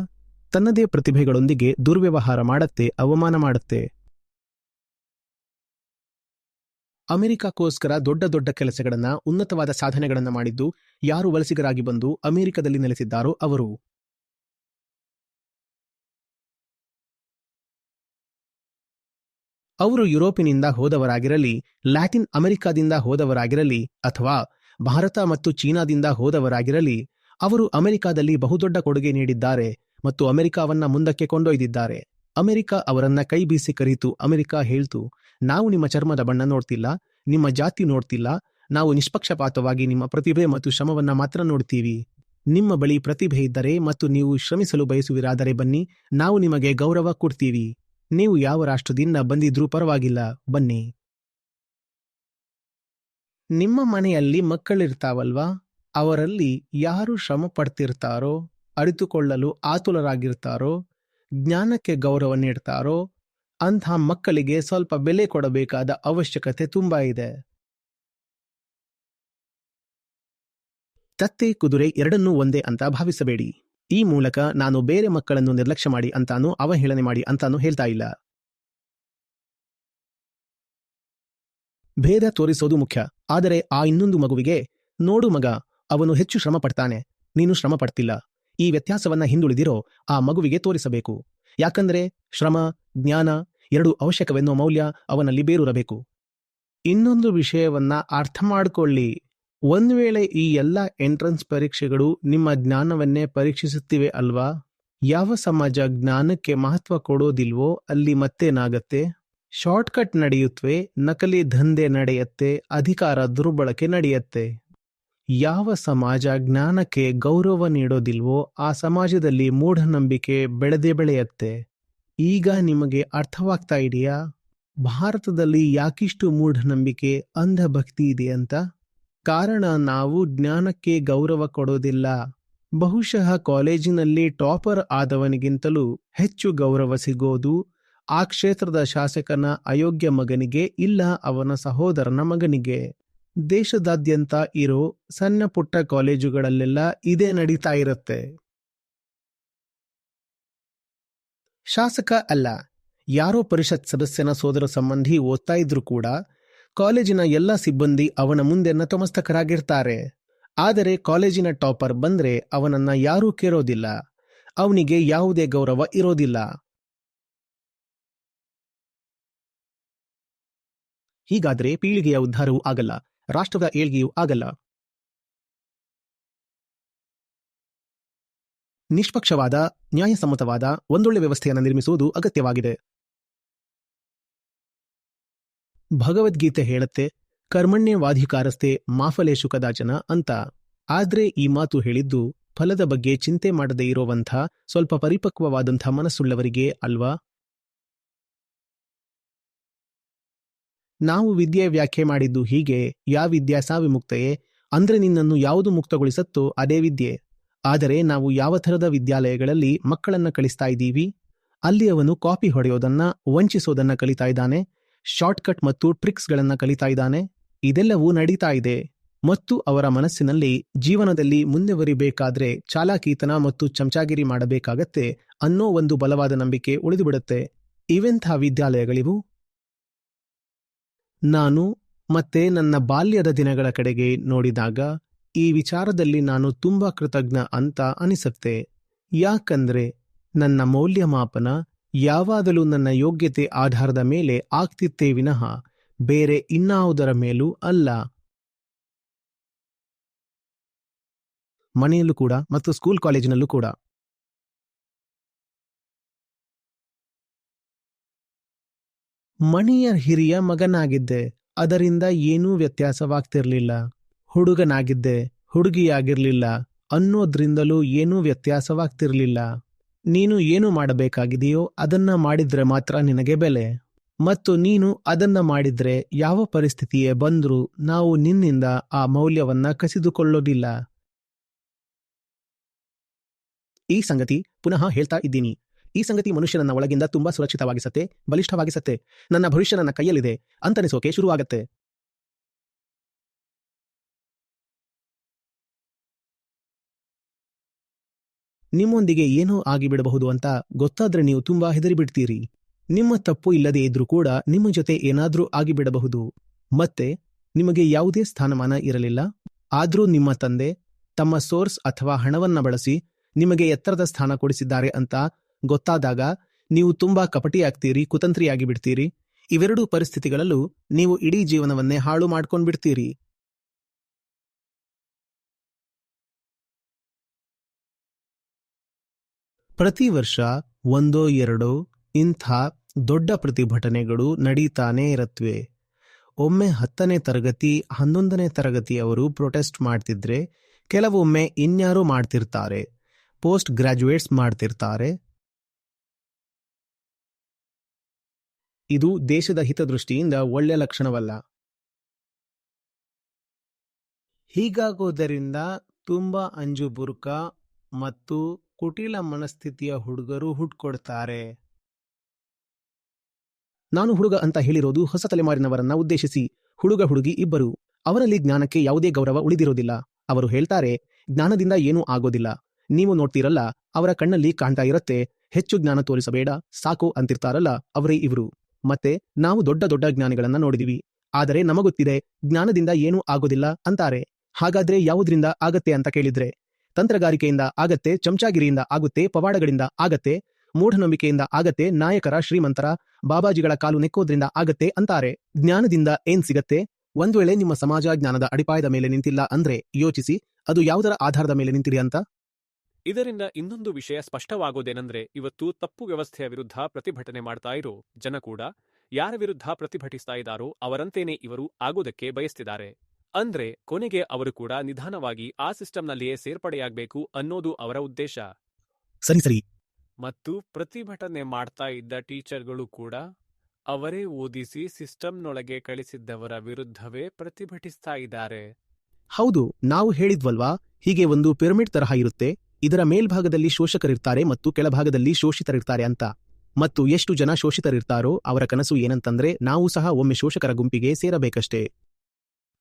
ತನ್ನದೇ ಪ್ರತಿಭೆಗಳೊಂದಿಗೆ ದುರ್ವ್ಯವಹಾರ ಮಾಡತ್ತೆ, ಅವಮಾನ ಮಾಡತ್ತೆ. ಅಮೆರಿಕಕ್ಕೋಸ್ಕರ ದೊಡ್ಡ ದೊಡ್ಡ ಕೆಲಸಗಳನ್ನ, ಉನ್ನತವಾದ ಸಾಧನೆಗಳನ್ನ ಮಾಡಿದ್ದು ಯಾರು ವಲಸಿಗರಾಗಿ ಬಂದು ಅಮೆರಿಕದಲ್ಲಿ ನೆಲೆಸಿದ್ದಾರೋ ಅವರು. ಅವರು ಯುರೋಪಿನಿಂದ ಹೋದವರಾಗಿರಲಿ, ಲ್ಯಾಟಿನ್ ಅಮೆರಿಕಾದಿಂದ ಹೋದವರಾಗಿರಲಿ ಅಥವಾ ಭಾರತ ಮತ್ತು ಚೀನಾದಿಂದ ಹೋದವರಾಗಿರಲಿ, ಅವರು ಅಮೆರಿಕಾದಲ್ಲಿ ಬಹುದೊಡ್ಡ ಕೊಡುಗೆ ನೀಡಿದ್ದಾರೆ ಮತ್ತು ಅಮೆರಿಕಾವನ್ನ ಮುಂದಕ್ಕೆ ಕೊಂಡೊಯ್ದಿದ್ದಾರೆ. ಅಮೆರಿಕ ಅವರನ್ನ ಕೈ ಬೀಸಿ ಕರೀತು. ಅಮೆರಿಕ ಹೇಳ್ತು, ನಾವು ನಿಮ್ಮ ಚರ್ಮದ ಬಣ್ಣ ನೋಡ್ತಿಲ್ಲ, ನಿಮ್ಮ ಜಾತಿ ನೋಡ್ತಿಲ್ಲ, ನಾವು ನಿಷ್ಪಕ್ಷಪಾತವಾಗಿ ನಿಮ್ಮ ಪ್ರತಿಭೆ ಮತ್ತು ಶ್ರಮವನ್ನ ಮಾತ್ರ ನೋಡ್ತೀವಿ. ನಿಮ್ಮ ಬಳಿ ಪ್ರತಿಭೆ ಇದ್ದರೆ ಮತ್ತು ನೀವು ಶ್ರಮಿಸಲು ಬಯಸುವಿರಾದರೆ ಬನ್ನಿ, ನಾವು ನಿಮಗೆ ಗೌರವ ಕೊಡ್ತೀವಿ. ನೀವು ಯಾವ ರಾಷ್ಟ್ರದಿಂದ ಬಂದಿದ್ರೂ ಪರವಾಗಿಲ್ಲ, ಬನ್ನಿ. ನಿಮ್ಮ ಮನೆಯಲ್ಲಿ ಮಕ್ಕಳಿರ್ತಾವಲ್ವಾ, ಅವರಲ್ಲಿ ಯಾರು ಶ್ರಮ ಪಡ್ತಿರ್ತಾರೋ, ಅರಿತುಕೊಳ್ಳಲು ಆತುರರಾಗಿರ್ತಾರೋ, ಜ್ಞಾನಕ್ಕೆ ಗೌರವ ನೀಡ್ತಾರೋ ಅಂಥ ಮಕ್ಕಳಿಗೆ ಸ್ವಲ್ಪ ಬೆಲೆ ಕೊಡಬೇಕಾದ ಅವಶ್ಯಕತೆ ತುಂಬಾ ಇದೆ. ತತ್ತೆ ಕುದುರೆ ಎರಡನ್ನೂ ಒಂದೇ ಅಂತ ಭಾವಿಸಬೇಡಿ. ಈ ಮೂಲಕ ನಾನು ಬೇರೆ ಮಕ್ಕಳನ್ನು ನಿರ್ಲಕ್ಷ್ಯ ಮಾಡಿ ಅಂತಾನೂ ಅವಹೇಳನೆ ಮಾಡಿ ಅಂತಾನೂ ಹೇಳ್ತಾ ಇಲ್ಲ. ಭೇದ ತೋರಿಸೋದು ಮುಖ್ಯ. ಆದರೆ ಆ ಇನ್ನೊಂದು ಮಗುವಿಗೆ, ನೋಡು ಮಗ, ಅವನು ಹೆಚ್ಚು ಶ್ರಮ ಪಡ್ತಾನೆ, ನೀನು ಶ್ರಮ ಪಡ್ತಿಲ್ಲ, ಈ ವ್ಯತ್ಯಾಸವನ್ನ ಹಿಂದುಳಿದಿರೋ ಆ ಮಗುವಿಗೆ ತೋರಿಸಬೇಕು. ಯಾಕಂದ್ರೆ ಶ್ರಮ, ಜ್ಞಾನ ಎರಡು ಅವಶ್ಯಕವೆನ್ನೋ ಮೌಲ್ಯ ಅವನಲ್ಲಿ ಬೇರೂರಬೇಕು. ಇನ್ನೊಂದು ವಿಷಯವನ್ನ ಅರ್ಥ ಮಾಡಿಕೊಳ್ಳಿ. ಒಂದು ವೇಳೆ ಈ ಎಲ್ಲ ಎಂಟ್ರನ್ಸ್ ಪರೀಕ್ಷೆಗಳು ನಿಮ್ಮ ಜ್ಞಾನವನ್ನೇ ಪರೀಕ್ಷಿಸುತ್ತಿವೆ ಅಲ್ವಾ? ಯಾವ ಸಮಾಜ ಜ್ಞಾನಕ್ಕೆ ಮಹತ್ವ ಕೊಡೋದಿಲ್ವೋ ಅಲ್ಲಿ ಮತ್ತೇನಾಗತ್ತೆ? ಶಾರ್ಟ್ಕಟ್ ನಡೆಯುತ್ತವೆ, ನಕಲಿ ದಂಧೆ ನಡೆಯತ್ತೆ, ಅಧಿಕಾರ ದುರ್ಬಳಕೆ ನಡೆಯತ್ತೆ. ಯಾವ ಸಮಾಜ ಜ್ಞಾನಕ್ಕೆ ಗೌರವ ನೀಡೋದಿಲ್ವೋ ಆ ಸಮಾಜದಲ್ಲಿ ಮೂಢನಂಬಿಕೆ ಬೆಳೆಯತ್ತೆ. ಈಗ ನಿಮಗೆ ಅರ್ಥವಾಗ್ತಾ ಇದೆಯಾ ಭಾರತದಲ್ಲಿ ಯಾಕಿಷ್ಟು ಮೂಢನಂಬಿಕೆ, ಅಂಧಭಕ್ತಿ ಇದೆ ಅಂತ? ಕಾರಣ ನಾವು ಜ್ಞಾನಕ್ಕೆ ಗೌರವ ಕೊಡೋದಿಲ್ಲ. ಬಹುಶಃ ಕಾಲೇಜಿನಲ್ಲಿ ಟಾಪರ್ ಆದವನಿಗಿಂತಲೂ ಹೆಚ್ಚು ಗೌರವ ಸಿಗೋದು ಆ ಕ್ಷೇತ್ರದ ಶಾಸಕನ ಅಯೋಗ್ಯ ಮಗನಿಗೆ, ಇಲ್ಲ ಅವನ ಸಹೋದರನ ಮಗನಿಗೆ. ದೇಶದಾದ್ಯಂತ ಇರೋ ಸಣ್ಣ ಪುಟ್ಟ ಕಾಲೇಜುಗಳಲ್ಲೆಲ್ಲ ಇದೇ ನಡೀತಾ ಇರುತ್ತೆ. ಶಾಸಕ ಅಲ್ಲ, ಯಾರೋ ಪರಿಷತ್ ಸದಸ್ಯನ ಸೋದರ ಸಂಬಂಧಿ ಓದ್ತಾ ಇದ್ರು ಕೂಡ ಕಾಲೇಜಿನ ಎಲ್ಲ ಸಿಬ್ಬಂದಿ ಅವನ ಮುಂದೆ ನತಮಸ್ತಕರಾಗಿರ್ತಾರೆ. ಆದರೆ ಕಾಲೇಜಿನ ಟಾಪರ್ ಬಂದ್ರೆ ಅವನನ್ನ ಯಾರೂ ಕೇಳೋದಿಲ್ಲ, ಅವನಿಗೆ ಯಾವುದೇ ಗೌರವ ಇರೋದಿಲ್ಲ. ಹೀಗಾದ್ರೆ ಪೀಳಿಗೆಯ ಉದ್ಧಾರವೂ ಆಗಲ್ಲ, ರಾಷ್ಟ್ರದ ಏಳ್ಗೆಯೂ ಆಗಲ್ಲ. ನಿಷ್ಪಕ್ಷವಾದ, ನ್ಯಾಯಸಮ್ಮತವಾದ ಒಂದೊಳ್ಳೆ ವ್ಯವಸ್ಥೆಯನ್ನು ನಿರ್ಮಿಸುವುದು ಅಗತ್ಯವಾಗಿದೆ. ಭಗವದ್ಗೀತೆ ಹೇಳುತ್ತೆ, ಕರ್ಮಣ್ಯವಾಧಿಕಾರಸ್ಥೆ ಮಾಫಲೇಶು ಕದಾಚನ ಅಂತ. ಆದ್ರೆ ಈ ಮಾತು ಹೇಳಿದ್ದು ಫಲದ ಬಗ್ಗೆ ಚಿಂತೆ ಮಾಡದೇ ಇರೋವಂಥ ಸ್ವಲ್ಪ ಪರಿಪಕ್ವವಾದಂಥ ಮನಸ್ಸುಳ್ಳವರಿಗೆ ಅಲ್ವಾ? ನಾವು ವಿದ್ಯೆ ವ್ಯಾಖ್ಯೆ ಮಾಡಿದ್ದು ಹೀಗೆ, ಯಾ ವಿದ್ಯಾ ಸಾ ವಿಮುಕ್ತಯೇ, ಅಂದ್ರೆ ನಿನ್ನನ್ನು ಯಾವುದು ಮುಕ್ತಗೊಳಿಸತ್ತೋ ಅದೇ ವಿದ್ಯೆ. ಆದರೆ ನಾವು ಯಾವ ಥರದ ವಿದ್ಯಾಲಯಗಳಲ್ಲಿ ಮಕ್ಕಳನ್ನ ಕಳಿಸ್ತಾ ಇದ್ದೀವಿ? ಅಲ್ಲಿ ಅವನು ಕಾಪಿ ಹೊಡೆಯೋದನ್ನ, ವಂಚಿಸೋದನ್ನ ಕಲಿತಾ ಇದ್ದಾನೆ, ಶಾರ್ಟ್ಕಟ್ ಮತ್ತು ಟ್ರಿಕ್ಸ್ಗಳನ್ನ ಕಲಿತಾ ಇದ್ದಾನೆ. ಇದೆಲ್ಲವೂ ನಡೀತಾ ಇದೆ. ಮತ್ತು ಅವರ ಮನಸ್ಸಿನಲ್ಲಿ ಜೀವನದಲ್ಲಿ ಮುಂದೆವರಿಬೇಕಾದ್ರೆ ಚಾಲಾಕೀತನ ಮತ್ತು ಚಮಚಾಗಿರಿ ಮಾಡಬೇಕಾಗತ್ತೆ ಅನ್ನೋ ಒಂದು ಬಲವಾದ ನಂಬಿಕೆ ಉಳಿದುಬಿಡುತ್ತೆ. ಇವೆಂಥ ವಿದ್ಯಾಲಯಗಳಿವು? ನಾನು ಮತ್ತೆ ನನ್ನ ಬಾಲ್ಯದ ದಿನಗಳ ಕಡೆಗೆ ನೋಡಿದಾಗ ಈ ವಿಚಾರದಲ್ಲಿ ನಾನು ತುಂಬಾ ಕೃತಜ್ಞ ಅಂತ ಅನಿಸುತ್ತೆ. ಯಾಕಂದ್ರೆ ನನ್ನ ಮೌಲ್ಯಮಾಪನ ಯಾವಾಗಲೂ ನನ್ನ ಯೋಗ್ಯತೆ ಆಧಾರದ ಮೇಲೆ ಆಗ್ತಿತ್ತೇ ವಿನಃ ಬೇರೆ ಇನ್ನಾವುದರ ಮೇಲೂ ಅಲ್ಲ. ಮನೆಯಲ್ಲೂ ಕೂಡ ಮತ್ತು ಸ್ಕೂಲ್ ಕಾಲೇಜಿನಲ್ಲೂ ಕೂಡ. ಮನೆಯ ಹಿರಿಯ ಮಗನಾಗಿದ್ದೆ, ಅದರಿಂದ ಏನೂ ವ್ಯತ್ಯಾಸವಾಗ್ತಿರ್ಲಿಲ್ಲ. ಹುಡುಗನಾಗಿದ್ದೆ, ಹುಡುಗಿಯಾಗಿರ್ಲಿಲ್ಲ ಅನ್ನೋದ್ರಿಂದಲೂ ಏನೂ ವ್ಯತ್ಯಾಸವಾಗ್ತಿರ್ಲಿಲ್ಲ. ನೀನು ಏನು ಮಾಡಬೇಕಾಗಿದೆಯೋ ಅದನ್ನ ಮಾಡಿದ್ರೆ ಮಾತ್ರ ನಿನಗೆ ಬೆಲೆ, ಮತ್ತು ನೀನು ಅದನ್ನ ಮಾಡಿದ್ರೆ ಯಾವ ಪರಿಸ್ಥಿತಿಯೇ ಬಂದ್ರೂ ನಾವು ನಿನ್ನಿಂದ ಆ ಮೌಲ್ಯವನ್ನ ಕಸಿದುಕೊಳ್ಳೋದಿಲ್ಲ. ಈ ಸಂಗತಿ ಪುನಃ ಹೇಳ್ತಾ ಇದ್ದೀನಿ. ಈ ಸಂಗತಿ ಮನುಷ್ಯನನ್ನ ಒಳಗಿಂದ ತುಂಬಾ ಸುರಕ್ಷಿತವಾಗಿಸತ್ತೆ, ಬಲಿಷ್ಠವಾಗಿಸತ್ತೆ. ನನ್ನ ಭವಿಷ್ಯ ನನ್ನ ಕೈಯಲ್ಲಿದೆ ಅಂತನಿಸೋಕೆ ಶುರುವಾಗತ್ತೆ. ನಿಮ್ಮೊಂದಿಗೆ ಏನೋ ಆಗಿಬಿಡಬಹುದು ಅಂತ ಗೊತ್ತಾದ್ರೆ ನೀವು ತುಂಬಾ ಹೆದರಿಬಿಡ್ತೀರಿ. ನಿಮ್ಮ ತಪ್ಪು ಇಲ್ಲದೆ ಇದ್ರೂ ಕೂಡ ನಿಮ್ಮ ಜೊತೆ ಏನಾದ್ರೂ ಆಗಿಬಿಡಬಹುದು. ಮತ್ತೆ ನಿಮಗೆ ಯಾವುದೇ ಸ್ಥಾನಮಾನ ಇರಲಿಲ್ಲ, ಆದ್ರೂ ನಿಮ್ಮ ತಂದೆ ತಮ್ಮ ಸೋರ್ಸ್ ಅಥವಾ ಹಣವನ್ನ ಬಳಸಿ ನಿಮಗೆ ಎತ್ತರದ ಸ್ಥಾನ ಕೊಡಿಸಿದ್ದಾರೆ ಅಂತ ಗೊತ್ತಾದಾಗ ನೀವು ತುಂಬಾ ಕಪಟಿಯಾಗ್ತೀರಿ, ಕುತಂತ್ರಿಯಾಗಿ ಬಿಡ್ತೀರಿ. ಇವೆರಡೂ ಪರಿಸ್ಥಿತಿಗಳಲ್ಲೂ ನೀವು ಇಡೀ ಜೀವನವನ್ನೇ ಹಾಳು ಮಾಡ್ಕೊಂಡ್ಬಿಡ್ತೀರಿ. ಪ್ರತಿ ವರ್ಷ ಒಂದೋ ಎರಡೋ ಇಂಥ ದೊಡ್ಡ ಪ್ರತಿಭಟನೆಗಳು ನಡೀತಾನೇ ಇರತ್ವೆ. ಒಮ್ಮೆ 10ನೇ ತರಗತಿ 11ನೇ ತರಗತಿಯವರು ಪ್ರೊಟೆಸ್ಟ್ ಮಾಡ್ತಿದ್ರೆ, ಕೆಲವೊಮ್ಮೆ ಇನ್ಯಾರೋ ಮಾಡ್ತಿರ್ತಾರೆ, ಪೋಸ್ಟ್ ಗ್ರಾಜ್ಯುಯೇಟ್ಸ್ ಮಾಡ್ತಿರ್ತಾರೆ. ಇದು ದೇಶದ ಹಿತದೃಷ್ಟಿಯಿಂದ ಒಳ್ಳೆ ಲಕ್ಷಣವಲ್ಲ. ಹೀಗಾಗೋದರಿಂದ ತುಂಬಾ ಅಂಜುಬುರುಕ ಮತ್ತು ಕುಟಿಲ ಮನಸ್ಥಿತಿಯ ಹುಡುಗರು ಹುಟ್ಕೊಡ್ತಾರೆ. ನಾನು ಹುಡುಗ ಅಂತ ಹೇಳಿರೋದು ಹೊಸ ತಲೆಮಾರಿನವರನ್ನ ಉದ್ದೇಶಿಸಿ. ಹುಡುಗ ಹುಡುಗಿ ಇಬ್ಬರು, ಅವರಲ್ಲಿ ಜ್ಞಾನಕ್ಕೆ ಯಾವುದೇ ಗೌರವ ಉಳಿದಿರೋದಿಲ್ಲ. ಅವರು ಹೇಳ್ತಾರೆ, ಜ್ಞಾನದಿಂದ ಏನೂ ಆಗೋದಿಲ್ಲ, ನೀವು ನೋಡ್ತೀರಲ್ಲ, ಅವರ ಕಣ್ಣಲ್ಲಿ ಕಾಣ್ತಾ ಇರತ್ತೆ, ಹೆಚ್ಚು ಜ್ಞಾನ ತೋರಿಸಬೇಡ ಸಾಕು ಅಂತಿರ್ತಾರಲ್ಲ, ಅವರೇ ಇವರು. ಮತ್ತೆ ನಾವು ದೊಡ್ಡ ದೊಡ್ಡ ಜ್ಞಾನಿಗಳನ್ನ ನೋಡಿದೀವಿ, ಆದರೆ ನಮಗೊತ್ತಿದೆ ಜ್ಞಾನದಿಂದ ಏನೂ ಆಗೋದಿಲ್ಲ ಅಂತಾರೆ. ಹಾಗಾದ್ರೆ ಯಾವುದರಿಂದ ಆಗತ್ತೆ ಅಂತ ಕೇಳಿದ್ರೆ, ತಂತ್ರಗಾರಿಕೆಯಿಂದ ಆಗತ್ತೆ, ಚಮಚಾಗಿರಿಯಿಂದ ಆಗುತ್ತೆ, ಪವಾಡಗಳಿಂದ ಆಗತ್ತೆ, ಮೂಢನಂಬಿಕೆಯಿಂದ ಆಗತ್ತೆ, ನಾಯಕರ ಶ್ರೀಮಂತರ ಬಾಬಾಜಿಗಳ ಕಾಲು ನೆಕ್ಕೋದ್ರಿಂದ ಆಗತ್ತೆ ಅಂತಾರೆ. ಜ್ಞಾನದಿಂದ ಏನ್ ಸಿಗತ್ತೆ? ಒಂದ್ ವೇಳೆ ನಿಮ್ಮ ಸಮಾಜ ಜ್ಞಾನದ ಅಡಿಪಾಯದ ಮೇಲೆ ನಿಂತಿಲ್ಲ ಅಂದ್ರೆ ಯೋಚಿಸಿ, ಅದು ಯಾವುದರ ಆಧಾರದ ಮೇಲೆ ನಿಂತಿದೆ ಅಂತ. ಇದರಿಂದ ಇನ್ನೊಂದು ವಿಷಯ ಸ್ಪಷ್ಟವಾಗೋದೇನೆಂದ್ರೆ, ಇವತ್ತು ತಪ್ಪು ವ್ಯವಸ್ಥೆಯ ವಿರುದ್ಧ ಪ್ರತಿಭಟನೆ ಮಾಡ್ತಾ ಇರೋ ಜನ ಕೂಡ ಯಾರ ವಿರುದ್ಧ ಪ್ರತಿಭಟಿಸ್ತಾ ಇದ್ದಾರೋ ಅವರಂತೇನೆ ಇವರು ಆಗೋದಕ್ಕೆ ಬಯಸ್ತಿದ್ದಾರೆ. ಅಂದ್ರೆ ಕೊನೆಗೆ ಅವರು ಕೂಡ ನಿಧಾನವಾಗಿ ಆ ಸಿಸ್ಟಂನಲ್ಲಿಯೇ ಸೇರ್ಪಡೆಯಾಗಬೇಕು ಅನ್ನೋದು ಅವರ ಉದ್ದೇಶ. ಸರಿ. ಮತ್ತು ಪ್ರತಿಭಟನೆ ಮಾಡ್ತಾ ಇದ್ದ ಟೀಚರ್ಗಳು ಕೂಡ ಅವರೇ ಓದಿಸಿ ಸಿಸ್ಟಂನೊಳಗೆ ಕಳಿಸಿದ್ದವರ ವಿರುದ್ಧವೇ ಪ್ರತಿಭಟಿಸ್ತಾ ಇದ್ದಾರೆ. ಹೌದು, ನಾವು ಹೇಳಿದ್ವಲ್ವಾ, ಹೀಗೆ ಒಂದು ಪಿರಮಿಡ್ ತರಹ ಇರುತ್ತೆ. ಇದರ ಮೇಲ್ಭಾಗದಲ್ಲಿ ಶೋಷಕರಿರ್ತಾರೆ ಮತ್ತು ಕೆಳಭಾಗದಲ್ಲಿ ಶೋಷಿತರಿರ್ತಾರೆ ಅಂತ. ಮತ್ತು ಎಷ್ಟು ಜನ ಶೋಷಿತರಿರ್ತಾರೋ ಅವರ ಕನಸು ಏನಂತಂದ್ರೆ ನಾವು ಸಹ ಒಮ್ಮೆ ಶೋಷಕರ ಗುಂಪಿಗೆ ಸೇರಬೇಕಷ್ಟೇ.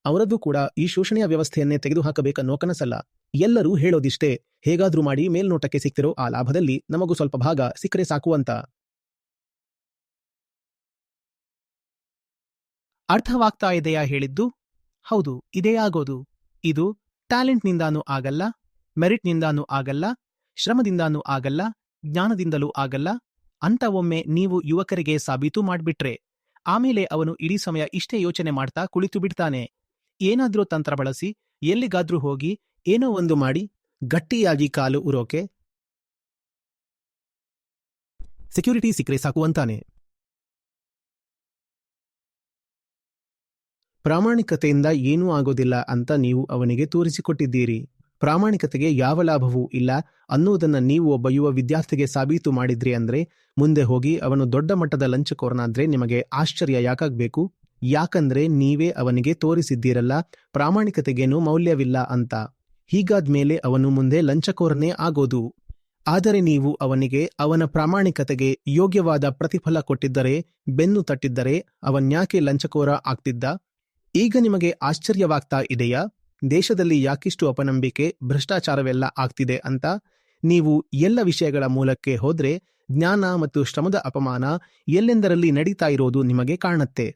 ಅವರದ್ದು ಕೂಡ ಈ ಶೋಷಣೆಯ ವ್ಯವಸ್ಥೆಯನ್ನೇ ತೆಗೆದುಹಾಕಬೇಕನ್ನೋ ಕನಸಲ್ಲ. ಎಲ್ಲರೂ ಹೇಳೋದಿಷ್ಟೇ, ಹೇಗಾದ್ರೂ ಮಾಡಿ ಮೇಲ್ನೋಟಕ್ಕೆ ಸಿಕ್ತಿರೋ ಆ ಲಾಭದಲ್ಲಿ ನಮಗೂ ಸ್ವಲ್ಪ ಭಾಗ ಸಿಕ್ಕರೆ ಸಾಕು ಅಂತ. ಅರ್ಥವಾಗ್ತಾ ಇದೆಯಾ ಹೇಳಿದ್ದು? ಹೌದು, ಇದೇ ಆಗೋದು. ಇದು ಟ್ಯಾಲೆಂಟ್ನಿಂದಾನೂ ಆಗಲ್ಲ, ಮೆರಿಟ್ನಿಂದಾನೂ ಆಗಲ್ಲ, ಶ್ರಮದಿಂದಾನೂ ಆಗಲ್ಲ, ಜ್ಞಾನದಿಂದಲೂ ಆಗಲ್ಲ ಅಂತ ಒಮ್ಮೆ ನೀವು ಯುವಕರಿಗೆ ಸಾಬೀತು ಮಾಡ್ಬಿಟ್ರೆ ಆಮೇಲೆ ಅವನು ಇಡೀ ಸಮಯ ಇಷ್ಟೇ ಯೋಚನೆ ಮಾಡ್ತಾ ಕುಳಿತು ಬಿಡ್ತಾನೆ. ಏನಾದ್ರೂ ತಂತ್ರ ಬಳಸಿ ಎಲ್ಲಿಗಾದ್ರೂ ಹೋಗಿ ಏನೋ ಒಂದು ಮಾಡಿ ಗಟ್ಟಿಯಾಗಿ ಕಾಲು ಉರೋಕೆ ಸೆಕ್ಯೂರಿಟಿ ಸಿಕ್ಕರೆ ಸಾಕು ಅಂತಾನೆ. ಪ್ರಾಮಾಣಿಕತೆಯಿಂದ ಏನೂ ಆಗೋದಿಲ್ಲ ಅಂತ ನೀವು ಅವನಿಗೆ ತೋರಿಸಿಕೊಟ್ಟಿದ್ದೀರಿ. ಪ್ರಾಮಾಣಿಕತೆಗೆ ಯಾವ ಲಾಭವೂ ಇಲ್ಲ ಅನ್ನೋದನ್ನ ನೀವು ಒಬ್ಬ ಯುವ ವಿದ್ಯಾರ್ಥಿಗೆ ಸಾಬೀತು ಮಾಡಿದ್ರಿ ಅಂದ್ರೆ ಮುಂದೆ ಹೋಗಿ ಅವನು ದೊಡ್ಡ ಮಟ್ಟದ ಲಂಚಕೋರನಾದ್ರೆ ನಿಮಗೆ ಆಶ್ಚರ್ಯ ಯಾಕಾಗ್ಬೇಕು? ಯಾಕಂದ್ರೆ ನೀವೇ ಅವನಿಗೆ ತೋರಿಸಿದ್ದೀರಲ್ಲ ಪ್ರಾಮಾಣಿಕತೆಗೇನೂ ಮೌಲ್ಯವಿಲ್ಲ ಅಂತ. ಹೀಗಾದ್ಮೇಲೆ ಅವನು ಮುಂದೆ ಲಂಚಕೋರನೇ ಆಗೋದು. ಆದರೆ ನೀವು ಅವನಿಗೆ ಅವನ ಪ್ರಾಮಾಣಿಕತೆಗೆ ಯೋಗ್ಯವಾದ ಪ್ರತಿಫಲ ಕೊಟ್ಟಿದ್ದರೆ, ಬೆನ್ನು ತಟ್ಟಿದ್ದರೆ ಅವನ್ಯಾಕೆ ಲಂಚಕೋರ ಆಗ್ತಿದ್ದ? ಈಗ ನಿಮಗೆ ಆಶ್ಚರ್ಯವಾಗ್ತಾ ಇದೆಯಾ ದೇಶದಲ್ಲಿ ಯಾಕಿಷ್ಟು ಅಪನಂಬಿಕೆ, ಭ್ರಷ್ಟಾಚಾರವೆಲ್ಲ ಆಗ್ತಿದೆ ಅಂತ? ನೀವು ಎಲ್ಲ ವಿಷಯಗಳ ಮೂಲಕ್ಕೆ ಹೋದ್ರೆ ಜ್ಞಾನ ಮತ್ತು ಶ್ರಮದ ಅಪಮಾನ ಎಲ್ಲೆಂದರಲ್ಲಿ ನಡೀತಾ ಇರೋದು ನಿಮಗೆ ಕಾಣುತ್ತೆ.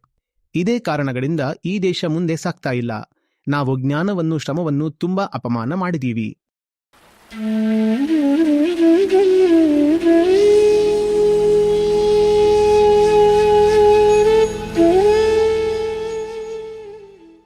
ಇದೇ ಕಾರಣಗಳಿಂದ ಈ ದೇಶ ಮುಂದೆ ಸಾಗ್ತಾ ಇಲ್ಲ. ನಾವು ಜ್ಞಾನವನ್ನು, ಶ್ರಮವನ್ನು ತುಂಬಾ ಅಪಮಾನ ಮಾಡಿದೀವಿ.